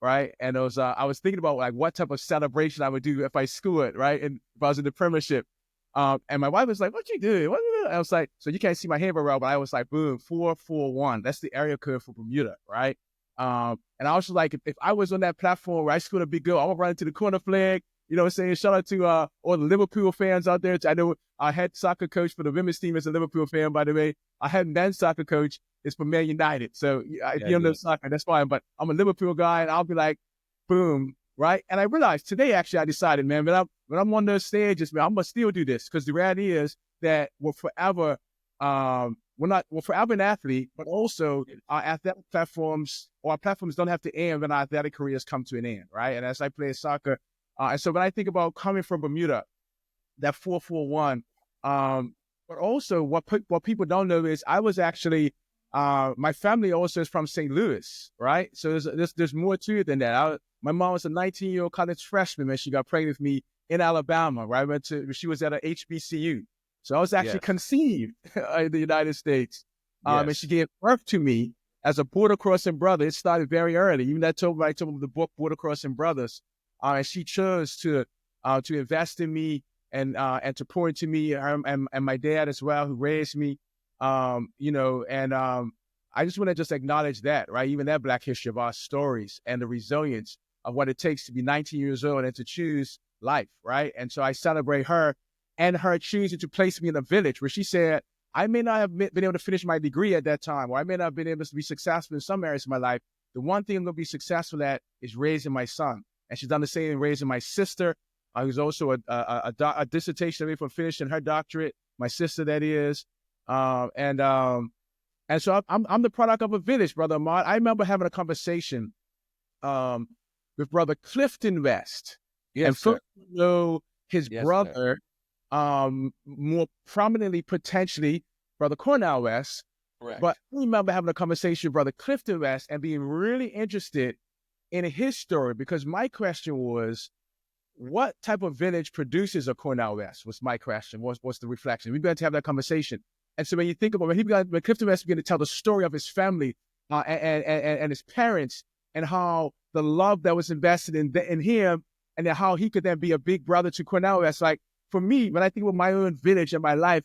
Speaker 1: right, and I was thinking about like what type of celebration I would do if I schooled, right, and if I was in the Premiership. And my wife was like, "What you do?" I was like, "So you can't see my hand very well," but I was like, "Boom, 441. That's the area code for Bermuda, right?" And I was just like, if I was on that platform where I schooled a big girl, I would run into the corner flag. You know what I'm saying? Shout out to all the Liverpool fans out there. I know our head soccer coach for the women's team is a Liverpool fan, by the way. Our head men's soccer coach is from Man United. So if you don't know soccer, that's fine. But I'm a Liverpool guy, and I'll be like, boom, right? And I realized today, actually, I decided, man, when I'm on those stages, man, I'm going to still do this. Because the reality is that we're forever an athlete, but also our athletic platforms, or our platforms don't have to end when our athletic careers come to an end, right? And as I play soccer, and so when I think about coming from Bermuda, that 441, but also what people don't know is I was actually, my family also is from St. Louis, right? So there's more to it than that. My mom was a 19-year-old college freshman, and she got pregnant with me in Alabama, right? She was at a HBCU. So I was actually conceived in the United States. And she gave birth to me as a border crossing brother. It started very early. Even I told them the book Border Crossing Brothers. And she chose to invest in me and to pour into me, and my dad as well, who raised me. I just want to just acknowledge that, right? Even that Black history of our stories and the resilience of what it takes to be 19 years old and to choose life, right? And so I celebrate her and her choosing to place me in a village where she said, I may not have been able to finish my degree at that time, or I may not have been able to be successful in some areas of my life. The one thing I'm going to be successful at is raising my son. And she's done the same in raising my sister, who's also a dissertation away from finishing her doctorate, my sister, that is. And so I'm the product of a village, Brother Ahmad. I remember having a conversation with Brother Clifton West.
Speaker 2: Yes,
Speaker 1: and know his brother, more prominently, potentially, Brother Cornell West.
Speaker 2: Correct.
Speaker 1: But I remember having a conversation with Brother Clifton West and being really interested in his story, because my question was, what type of village produces a Cornell West? Was my question, what's the reflection? We began to have that conversation. And so when you think about when Clifton West began to tell the story of his family and his parents, and how the love that was invested in him, and then how he could then be a big brother to Cornell West. Like, for me, when I think about my own village and my life,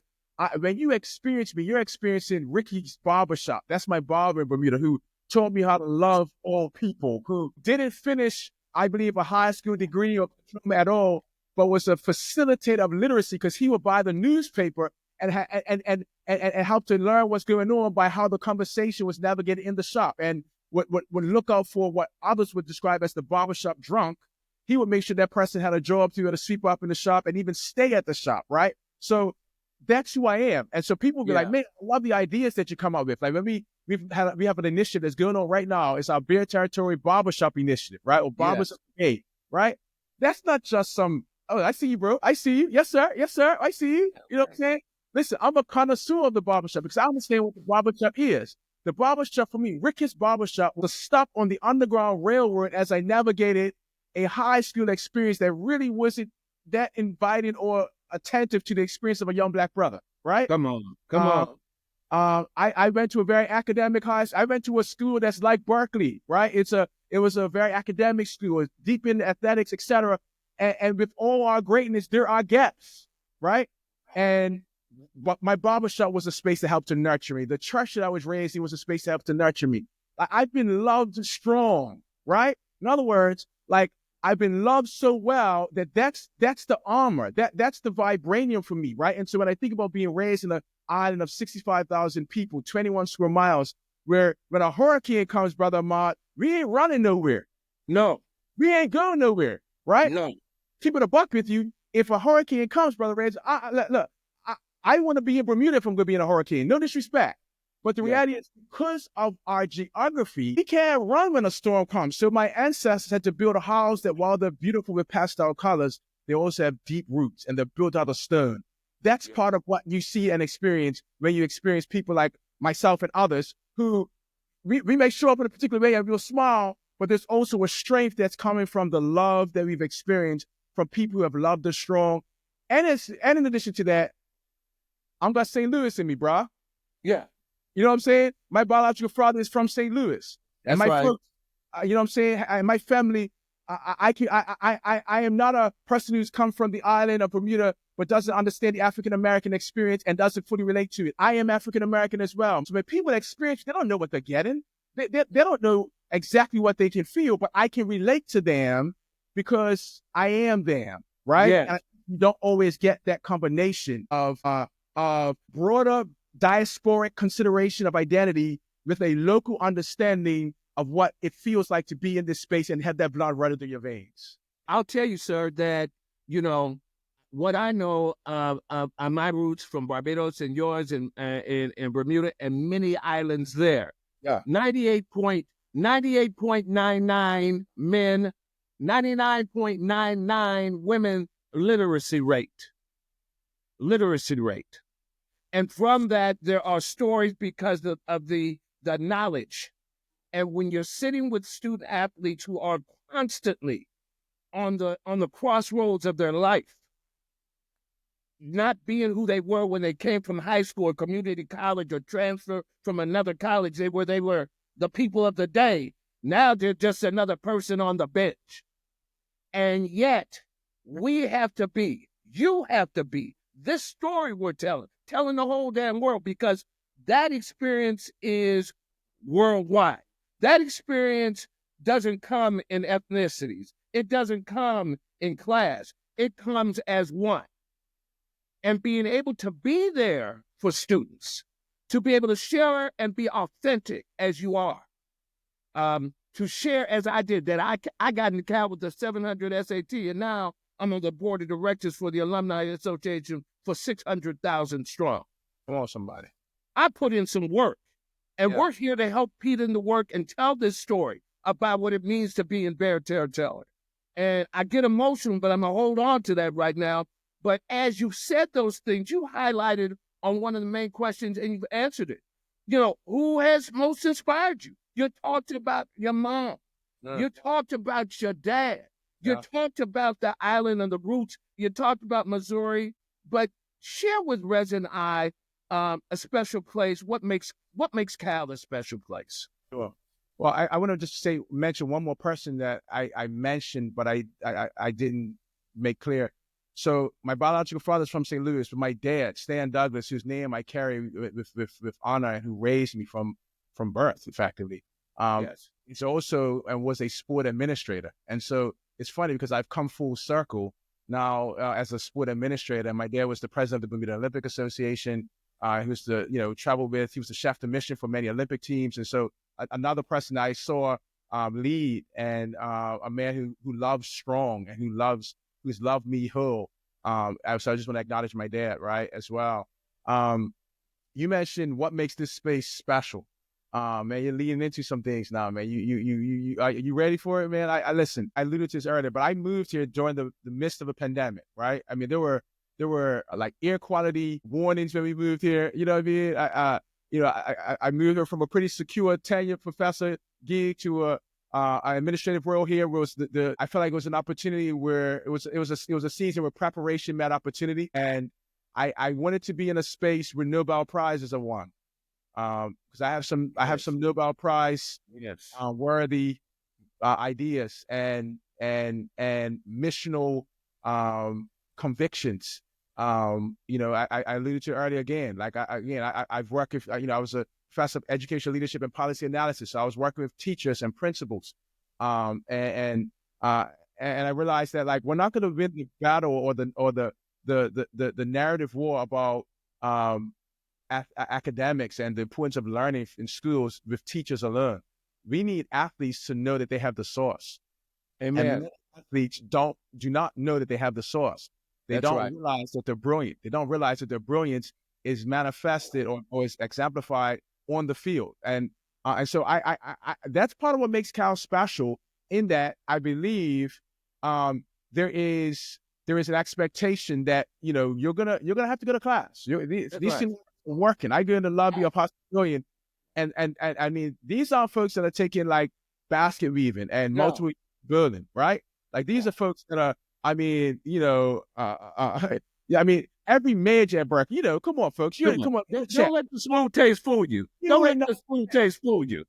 Speaker 1: when you experience me, you're experiencing Ricky's barbershop. That's my barber in Bermuda, who taught me how to love all people, who didn't finish, I believe, a high school degree or diploma at all, but was a facilitator of literacy, because he would buy the newspaper and help to learn what's going on by how the conversation was navigated in the shop, and would look out for what others would describe as the barbershop drunk. he would make sure that person had a job to be able to sweep up in the shop and even stay at the shop, right? So that's who I am. And so people be like, man, I love the ideas that you come up with. Like when we have an initiative that's going on right now. It's our Bear Territory Barbershop Initiative, right? Or Barbershop Brigade, right? That's not just some, oh, I see you, bro. I see you. Yes, sir. Yes, sir. I see you. You know what I'm saying? Listen, I'm a connoisseur of the barbershop because I understand what the barbershop is. The barbershop for me, Ricketts Barbershop, was stuck on the Underground Railroad as I navigated a high school experience that really wasn't that inviting or attentive to the experience of a young Black brother, right?
Speaker 2: Come on.
Speaker 1: I went to a very academic high school. I went to a school that's like Berkeley, right? It was a very academic school, it's deep in athletics, etc. And with all our greatness, there are gaps, right? But my barbershop was a space that helped to nurture me. The church that I was raised in was a space that helped to nurture me. I've been loved strong, right? In other words, like I've been loved so well that's the armor. That's the vibranium for me, right? And so when I think about being raised in an island of 65,000 people, 21 square miles, where when a hurricane comes, Brother Ahmad, we ain't running nowhere.
Speaker 2: No.
Speaker 1: We ain't going nowhere, right?
Speaker 2: No.
Speaker 1: Keep it a buck with you. If a hurricane comes, Brother Reds, look, I want to be in Bermuda if I'm going to be in a hurricane. No disrespect. But the reality is, because of our geography, we can't run when a storm comes. So my ancestors had to build a house that, while they're beautiful with pastel colors, they also have deep roots, and they're built out of stone. That's part of what you see and experience when you experience people like myself and others who we may show up in a particular way and we'll smile, but there's also a strength that's coming from the love that we've experienced from people who have loved us strong. And in addition to that, I'm got St. Louis in me, brah.
Speaker 2: Yeah.
Speaker 1: You know what I'm saying? My biological father is from St. Louis.
Speaker 2: That's
Speaker 1: and my
Speaker 2: right.
Speaker 1: folks, you know what I'm saying? And my family, I am not a person who's come from the island of Bermuda, but doesn't understand the African-American experience and doesn't fully relate to it. I am African-American as well. So when people experience, they don't know what they're getting. They don't know exactly what they can feel, but I can relate to them because I am them, right?
Speaker 2: Yes.
Speaker 1: And you don't always get that combination of broader diasporic consideration of identity with a local understanding of what it feels like to be in this space and have that blood running through your veins.
Speaker 2: I'll tell you, sir, that, what I know of my roots from Barbados and yours in Bermuda and many islands there.
Speaker 1: Yeah.
Speaker 2: 98.99 men, 99.99 women literacy rate. And from that, there are stories because of the knowledge. And when you're sitting with student athletes who are constantly on the crossroads of their life, not being who they were when they came from high school or community college or transfer from another college, they were the people of the day. Now they're just another person on the bench. And yet, you have to be, this story we're telling the whole damn world, because that experience is worldwide. That experience doesn't come in ethnicities. It doesn't come in class. It comes as one. And being able to be there for students, to be able to share and be authentic as you are, to share as I did, that I got in Cal with the 700 SAT, and now I'm on the board of directors for the Alumni Association for 600,000 strong.
Speaker 1: Come on, somebody.
Speaker 2: I put in some work, and we're here to help Pete in the work and tell this story about what it means to be in Bear Territory. And I get emotional, but I'm going to hold on to that right now. But as you said those things, you highlighted on one of the main questions, and you've answered it. Who has most inspired you? You talked about your mom. You talked about your dad. You talked about the island and the roots. You talked about Missouri. But share with Rez and I a special place. What makes Cal a special place?
Speaker 1: Sure. Well, I want to just mention one more person that I mentioned, but I didn't make clear. So my biological father's from St. Louis, but my dad, Stan Douglas, whose name I carry with honor and who raised me from birth, effectively. He's also and was a sport administrator. And so it's funny because I've come full circle now as a sport administrator. My dad was the president of the Bermuda Olympic Association. He was he was the chef de mission for many Olympic teams. And so another person I saw lead, and a man who loves strong and who's loved me whole. So I just want to acknowledge my dad, right, as well. You mentioned what makes this space special. Man, you're leading into some things now, man. Are you ready for it, man? I listen. I alluded to this earlier, but I moved here during the midst of a pandemic, right? I mean, there were like air quality warnings when we moved here. You know what I mean? I moved here from a pretty secure tenured professor gig to an administrative role here. Where I felt like it was an opportunity where it was a season where preparation met opportunity, and I wanted to be in a space where Nobel Prizes are won. Because I have some Nobel Prize worthy ideas and missional convictions. I alluded to earlier again. Like I've worked with I was a professor of educational leadership and policy analysis. So I was working with teachers and principals, and I realized that like we're not going to win the battle or the narrative war about academics and the importance of learning in schools with teachers alone. We need athletes to know that they have the source.
Speaker 2: Amen.
Speaker 1: And athletes do not know that they have the source. They don't realize that they're brilliant. They don't realize that their brilliance is manifested or is exemplified on the field. And so I that's part of what makes Cal special, in that I believe there is an expectation that you're gonna have to go to class. These things are working. I go in the lobby of Hospitalian, and I mean, these are folks that are taking like basket weaving and multiple building, right? Like these are folks that are, I mean, I mean, every major at Berkeley, come on, folks, come on.
Speaker 2: Don't let the smooth taste fool you. Don't let the smooth taste fool you.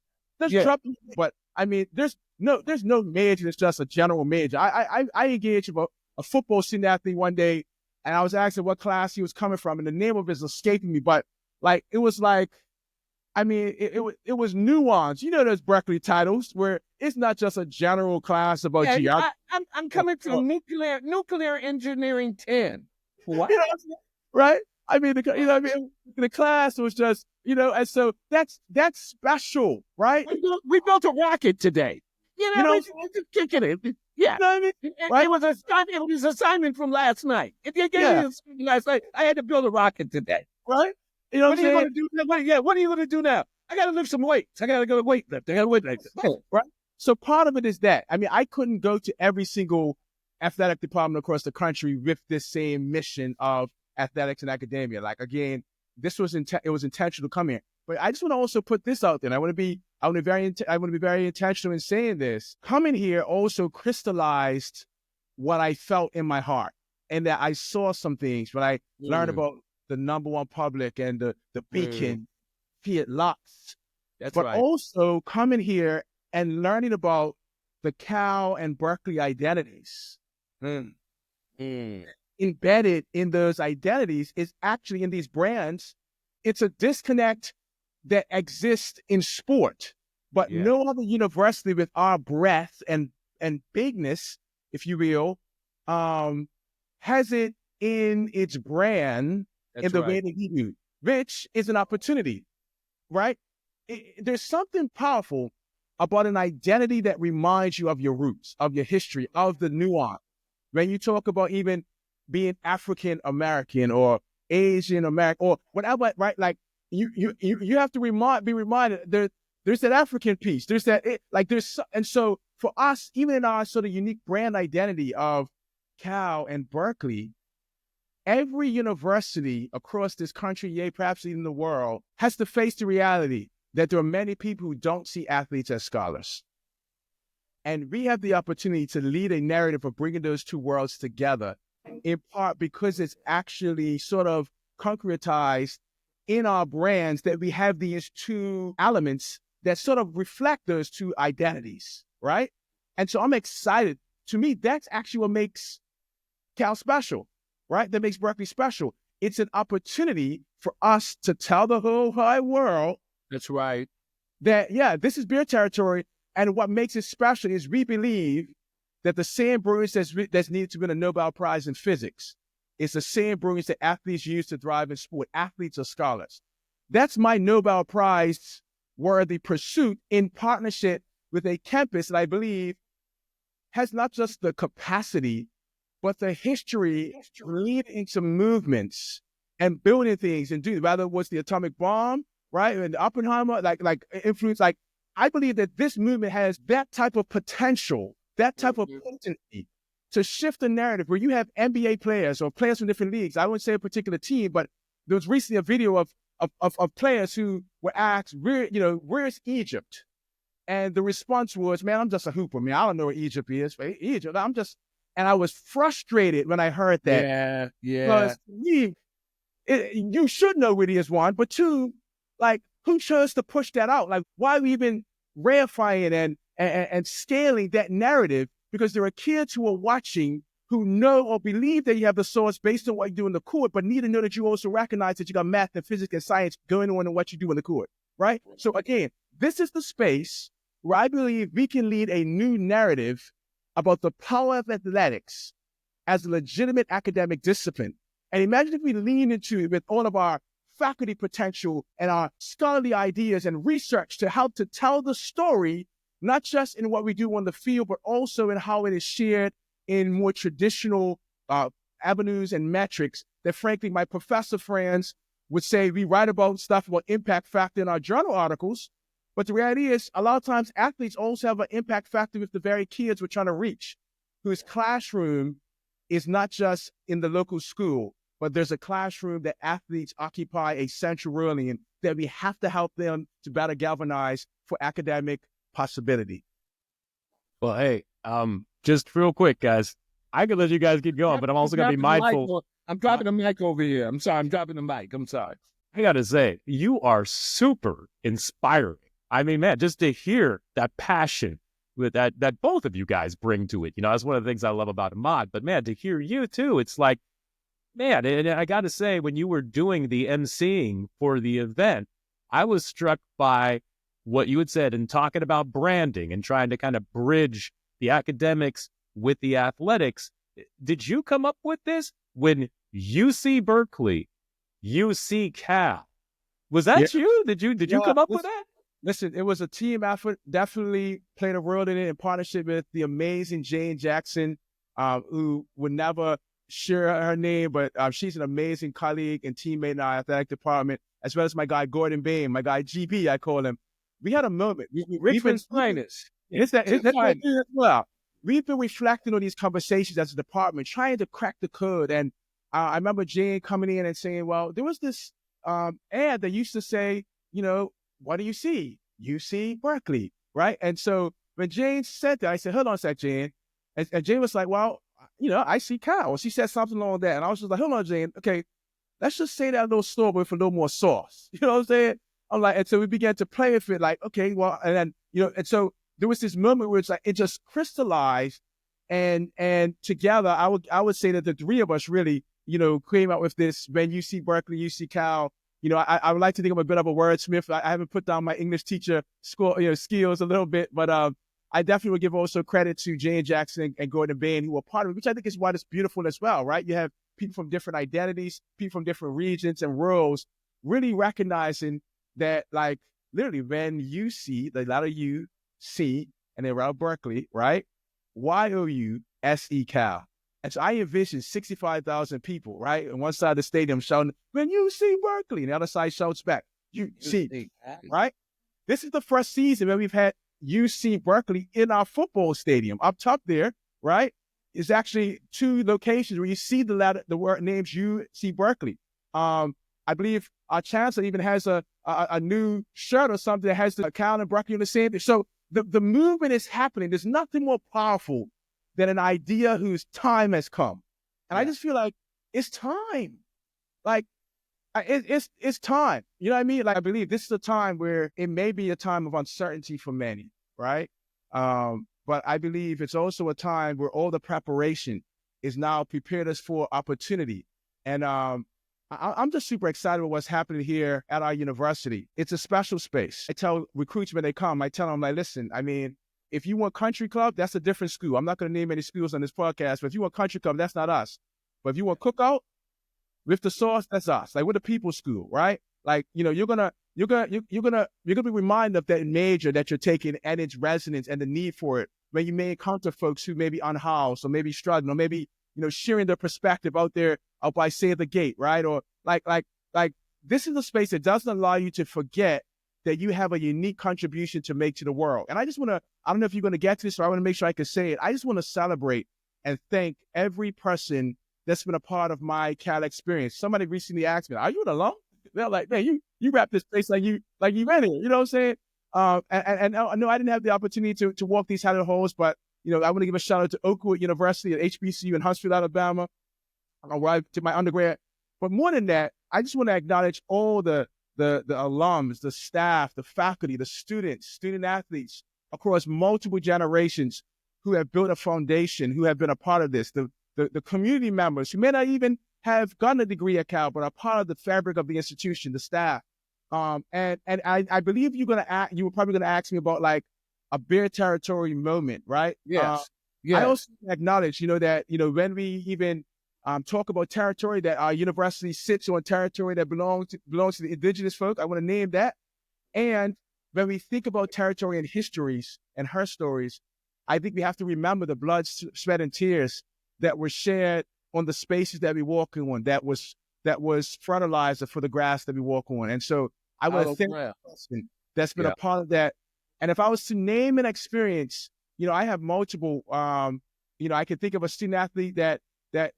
Speaker 1: But I mean, there's no major that's just a general major. I engaged with a football student athlete one day, and I was asking what class he was coming from, and the name of it is escaping me. But like, it was like, I mean, it was nuanced. Those Berkeley titles where it's not just a general class about geography.
Speaker 2: I'm coming from nuclear engineering 10. What?
Speaker 1: Right? I mean, the class was just, and so that's special, right?
Speaker 2: We built a rocket today. We're just kicking it. Yeah.
Speaker 1: You know what I mean? Right?
Speaker 2: It was assignment from last night. If you gave me a last night, I had to build a rocket today.
Speaker 1: Right? You know what I'm saying?
Speaker 2: What are you going to do? What are you going to do now? I got to lift some weights. I got to go to weightlifting. I got to weightlifting.
Speaker 1: Right? So part of it is that. I mean, I couldn't go to every single athletic department across the country with this same mission of athletics and academia. Like, again, this was it was intentional to come here. But I just want to also put this out there. I want to be very intentional in saying this. Coming here also crystallized what I felt in my heart, and that I saw some things when I learned about the number one public and the beacon, Fiat Lux. But also coming here and learning about the Cal and Berkeley identities. Embedded in those identities is actually in these brands. It's a disconnect that exists in sport, but no other university with our breadth and bigness, if you will, has it in its brand the way that we do, which is an opportunity, right? There's something powerful about an identity that reminds you of your roots, of your history, of the nuance. When you talk about even being African American or Asian American or whatever, right? Like you have to be reminded there's that African piece. There's that and so for us, even in our sort of unique brand identity of Cal and Berkeley, every university across this country, perhaps even the world, has to face the reality that there are many people who don't see athletes as scholars. And we have the opportunity to lead a narrative of bringing those two worlds together, in part because it's actually sort of concretized in our brands that we have these two elements that sort of reflect those two identities, right? And so I'm excited. To me, that's actually what makes Cal special, right? That makes Berkeley special. It's an opportunity for us to tell the whole wide world.
Speaker 2: That's right.
Speaker 1: That, this is beer territory. And what makes it special is we believe that the same brilliance that's needed to win a Nobel Prize in physics is the same brilliance that athletes use to thrive in sport. Athletes are scholars. That's my Nobel Prize worthy pursuit in partnership with a campus that I believe has not just the capacity, but the history to lead into movements and building things and do, whether it was the atomic bomb, right? And Oppenheimer, like influence, like I believe that this movement has that type of potential, that type of potency to shift the narrative where you have NBA players or players from different leagues. I wouldn't say a particular team, but there was recently a video of players who were asked, where's Egypt? And the response was, man, I'm just a hooper, man. I don't know where Egypt is. Egypt, and I was frustrated when I heard that.
Speaker 2: Yeah.
Speaker 1: Because you should know where it is, one, but two, like, who chose to push that out? Like, why are we even reifying and scaling that narrative? Because there are kids who are watching who know or believe that you have the source based on what you do in the court, but need to know that you also recognize that you got math and physics and science going on in what you do in the court, right? So again, this is the space where I believe we can lead a new narrative about the power of athletics as a legitimate academic discipline. And imagine if we lean into it with all of our faculty potential and our scholarly ideas and research to help to tell the story, not just in what we do on the field, but also in how it is shared in more traditional avenues and metrics that, frankly, my professor friends would say we write about stuff about impact factor in our journal articles. But the reality is, a lot of times athletes also have an impact factor with the very kids we're trying to reach, whose classroom is not just in the local school, but there's a classroom that athletes occupy a central role in that we have to help them to better galvanize for academic possibility.
Speaker 3: Well, hey, just real quick, guys. I could let you guys keep going, but I'm also going to be mindful.
Speaker 2: I'm dropping the mic over here. I'm sorry. I'm dropping the mic. I'm sorry.
Speaker 3: I got to say, you are super inspiring. I mean, man, just to hear that passion with that both of you guys bring to it, that's one of the things I love about Ahmad. But man, to hear you too, it's like, man, and I got to say, when you were doing the emceeing for the event, I was struck by what you had said and talking about branding and trying to kind of bridge the academics with the athletics. Did you come up with this when UC Berkeley, UC Cal? Was that you? Did you come up with that?
Speaker 1: Listen, it was a team effort. Definitely played a role in it in partnership with the amazing Jane Jackson, who would never share her name, but she's an amazing colleague and teammate in our athletic department, as well as my guy Gordon Bain, my guy GB, I call him. We had a moment.
Speaker 2: We've been playing this.
Speaker 1: Well, we've been reflecting on these conversations as a department, trying to crack the code. And I remember Jane coming in and saying, well, there was this ad that used to say, what do you see? UC Berkeley, right? And so when Jane said that, I said, hold on a sec, Jane. And Jane was like, well, I see Cal. She said something along that. And I was just like, hold on, Jane. Okay, let's just say that little story with a little more sauce. You know what I'm saying? I'm like, and so we began to play with it like, okay, well, and then, and so there was this moment where it's like, it just crystallized and together, I would say that the three of us really, came out with this, when UC Berkeley, UC Cal. I would like to think I'm a bit of a wordsmith. I haven't put down my English teacher skills a little bit, but I definitely would give also credit to Jane Jackson and Gordon Bain, who were part of it, which I think is why it's beautiful as well, right? You have people from different identities, people from different regions and roles, really recognizing that, like, literally, when you see the letter U, C, and then around Berkeley, right? YOU-SE Cal. And so I envision 65,000 people, right? On one side of the stadium shouting, when you see Berkeley, and the other side shouts back, you see, right? This is the first season where we've had UC Berkeley in our football stadium. Up top there, right, is actually two locations where you see the word names UC Berkeley. I believe our chancellor even has a new shirt or something that has the Cal and Berkeley on the same thing. So the movement is happening. There's nothing more powerful than an idea whose time has come. And I just feel like it's time. Like, it's time. You know what I mean? Like, I believe this is a time where it may be a time of uncertainty for many, right? But I believe it's also a time where all the preparation is now prepared us for opportunity. And I'm just super excited about what's happening here at our university. It's a special space. I tell recruits when they come, I tell them, like, listen, I mean, if you want country club, that's a different school. I'm not going to name any schools on this podcast, but if you want country club, that's not us. But if you want cookout with the sauce, that's us. Like, we're the people's school, right? Like, you're going to you're gonna be reminded of that major that you're taking and its resonance and the need for it when you may encounter folks who may be unhoused or maybe struggling or maybe sharing their perspective out there out by say the gate, right? Or like this is a space that doesn't allow you to forget that you have a unique contribution to make to the world. And I just want to, I don't know if you're going to get to this, or I want to make sure I can say it. I just want to celebrate and thank every person that's been a part of my Cal experience. Somebody recently asked me, "Are you an alum?" They're like, "Man, you rap this place like you ran it." You know what I'm saying? And no, I didn't have the opportunity to walk these hallowed halls, but I want to give a shout out to Oakwood University at HBCU in Huntsville, Alabama, where I did my undergrad. But more than that, I just want to acknowledge all the alums, the staff, the faculty, the students, student athletes across multiple generations who have built a foundation, who have been a part of this, the community members who may not even have gotten a degree at Cal, but are part of the fabric of the institution, the staff. And I believe you were probably gonna ask me about like a Bear territory moment, right?
Speaker 2: Yes. Yes.
Speaker 1: I also acknowledge, that when we even talk about territory, that our university sits on territory that belongs to the indigenous folk. I want to name that. And when we think about territory and histories and her stories, I think we have to remember the blood, sweat, and tears that were shared on the spaces that we walk on. That was fertilizer for the grass that we walk on. And so I want to thank the person that's been a part of that. And if I was to name an experience, I have multiple. I can think of a student athlete that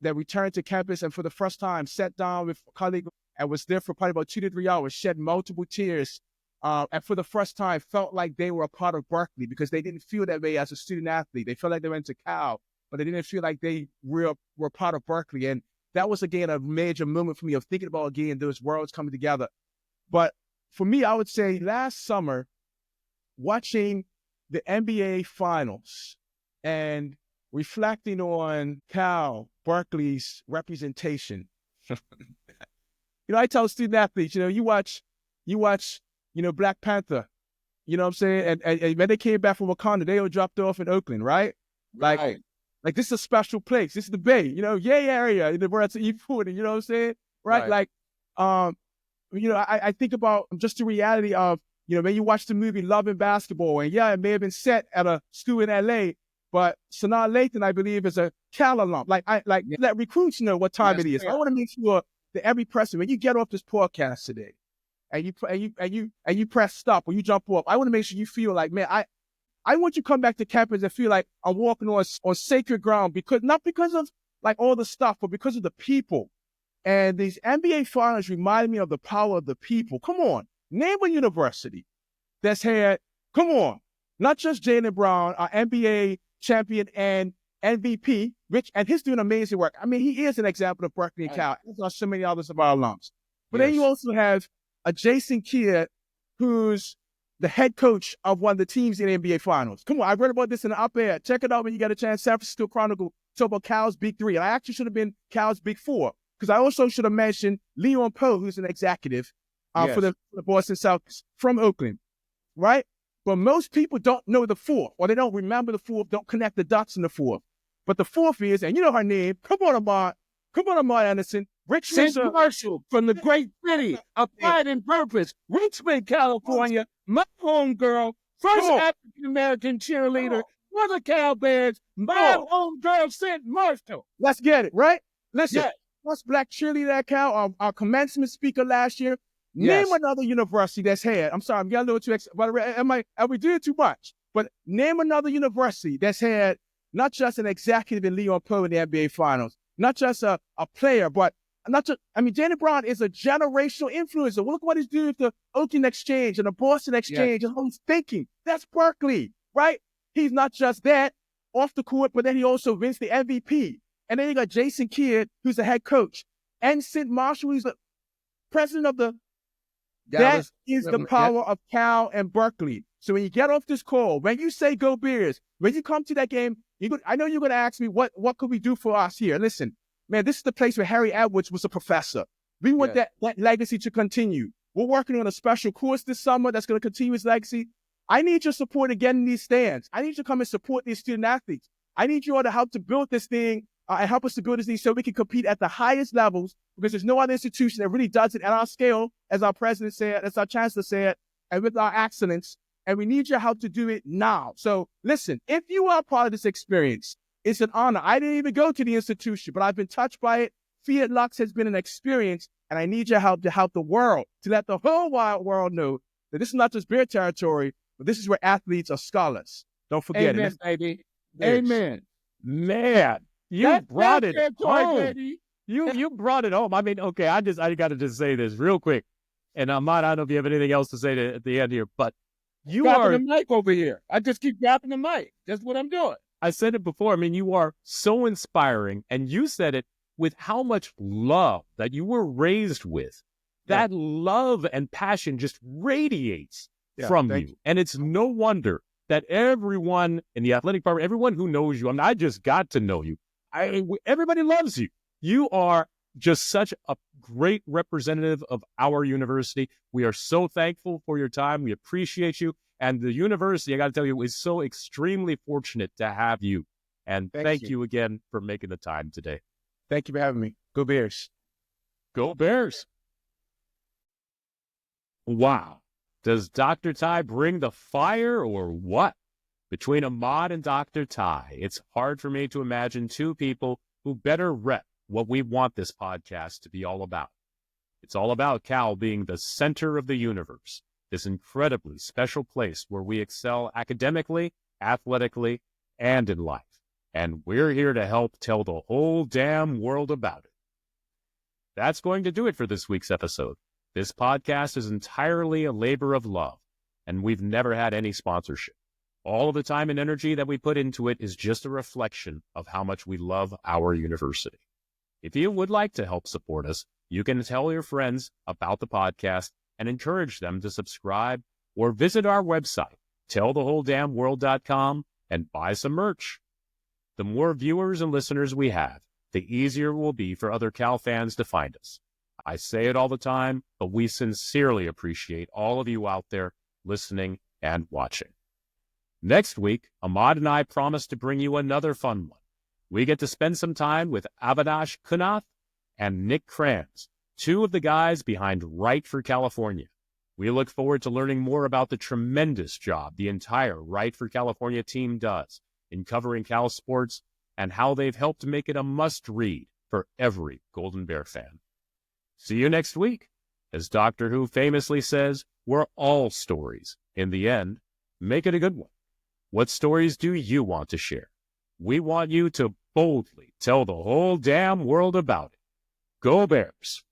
Speaker 1: returned to campus and for the first time sat down with a colleague and was there for probably about 2 to 3 hours, shed multiple tears, and for the first time felt like they were a part of Berkeley because they didn't feel that way as a student athlete. They felt like they went to Cal, but they didn't feel like they were part of Berkeley. And that was, again, a major moment for me of thinking about, again, those worlds coming together. But for me, I would say last summer, watching the NBA Finals and reflecting on Cal, Berkeley's representation. I tell student athletes, you watch, Black Panther, you know what I'm saying? And when they came back from Wakanda, they all dropped off in Oakland, right? Like this is a special place. This is the Bay, Yay area in the world to eat food, you know what I'm saying? Right? I think about just the reality of, when you watch the movie Love and Basketball, and it may have been set at a school in LA, but Sanaa Lathan, I believe, is a Cal alum. Let recruits know what time it is. I want to make sure that every person, when you get off this podcast today, and you press stop or you jump off, I want to make sure you feel like, man, I want you to come back to campus and feel like I'm walking on sacred ground, not because of like all the stuff, but because of the people. And these NBA finals remind me of the power of the people. Come on, name a university that's had, not just Jaylen Brown, our NBA champion and MVP, and he's doing amazing work. I mean, he is an example of Berkeley and Cal, as are so many others of our alums. But then you also have a Jason Kidd, who's the head coach of one of the teams in the NBA Finals. Come on, I read about this in the op-ed. Check it out when you get a chance. San Francisco Chronicle talk about Cal's Big Three. And I actually should have been Cal's Big Four, because I also should have mentioned Leon Poe, who's an executive for the Boston Celtics from Oakland, right? But most people don't know the fourth, or they don't remember the fourth, don't connect the dots in the fourth. But the fourth is, and you know her name, come on, Ahmad Anderson,
Speaker 2: St. Marshall from the great city of pride and purpose, Richmond, California, my home girl, first African-American cheerleader for the Cal Bears, my home girl, St. Marshall.
Speaker 1: Let's get it, right? Listen, first Black cheerleader at Cal, our commencement speaker last year. Name another university that's had, I'm sorry, I'm getting a little too excited, are we doing too much? But name another university that's had not just an executive in Leon Poe in the NBA Finals, not just a player, but Jaylen Brown is a generational influencer. Look what he's doing with the Oakland Exchange and the Boston Exchange and how he's thinking. That's Berkeley, right? He's not just that off the court, but then he also wins the MVP. And then you got Jason Kidd, who's the head coach, and St. Marshall, who's the president of the That is the power of Cal and Berkeley. So when you get off this call, when you say go Bears, when you come to that game, I know you're going to ask me, what could we do for us here? Listen, man, this is the place where Harry Edwards was a professor. We want that legacy to continue. We're working on a special course this summer that's going to continue his legacy. I need your support again in these stands. I need you to come and support these student athletes. I need you all to help to build this thing and help us to build this league so we can compete at the highest levels, because there's no other institution that really does it at our scale, as our president said, as our chancellor said, and with our excellence. And we need your help to do it now. So listen, if you are part of this experience, it's an honor. I didn't even go to the institution, but I've been touched by it. Fiat Lux has been an experience, and I need your help to help the world, to let the whole wide world know that this is not just beer territory, but this is where athletes are scholars. Don't forget
Speaker 2: Amen,
Speaker 1: it.
Speaker 2: baby.
Speaker 1: Yes.
Speaker 2: Amen.
Speaker 3: Man, you brought it home.
Speaker 2: Baby.
Speaker 3: You brought it home. I mean, okay, I got to just say this real quick. And Ahmad, I don't know if you have anything else to say at the end here, but you
Speaker 2: Dropping
Speaker 3: are,
Speaker 2: the mic over here. I just keep dropping the mic. That's what I'm doing.
Speaker 3: I said it before. I mean, you are so inspiring, and you said it with how much love that you were raised with. That love and passion just radiates from you. And it's no wonder that everyone in the athletic department, everyone who knows you, I mean, I just got to know you. Everybody loves you. You are just such a great representative of our university. We are so thankful for your time. We appreciate you. And the university, I got to tell you, is so extremely fortunate to have you. And thank you again for making the time today.
Speaker 1: Thank you for having me. Go Bears.
Speaker 3: Go Bears. Wow. Does Dr. Ty bring the fire or what? Between Ahmad and Dr. Ty, it's hard for me to imagine two people who better rep what we want this podcast to be all about. It's all about Cal being the center of the universe, this incredibly special place where we excel academically, athletically, and in life. And we're here to help tell the whole damn world about it. That's going to do it for this week's episode. This podcast is entirely a labor of love, and we've never had any sponsorship. All of the time and energy that we put into it is just a reflection of how much we love our university. If you would like to help support us, you can tell your friends about the podcast and encourage them to subscribe, or visit our website, tellthewholedamnworld.com, and buy some merch. The more viewers and listeners we have, the easier it will be for other Cal fans to find us. I say it all the time, but we sincerely appreciate all of you out there listening and watching. Next week, Ahmad and I promise to bring you another fun one. We get to spend some time with Avinash Kunath and Nick Kranz, two of the guys behind Right for California. We look forward to learning more about the tremendous job the entire Right for California team does in covering Cal sports and how they've helped make it a must-read for every Golden Bear fan. See you next week. As Doctor Who famously says, we're all stories. In the end, make it a good one. What stories do you want to share? We want you to boldly tell the whole damn world about it. Go Bears!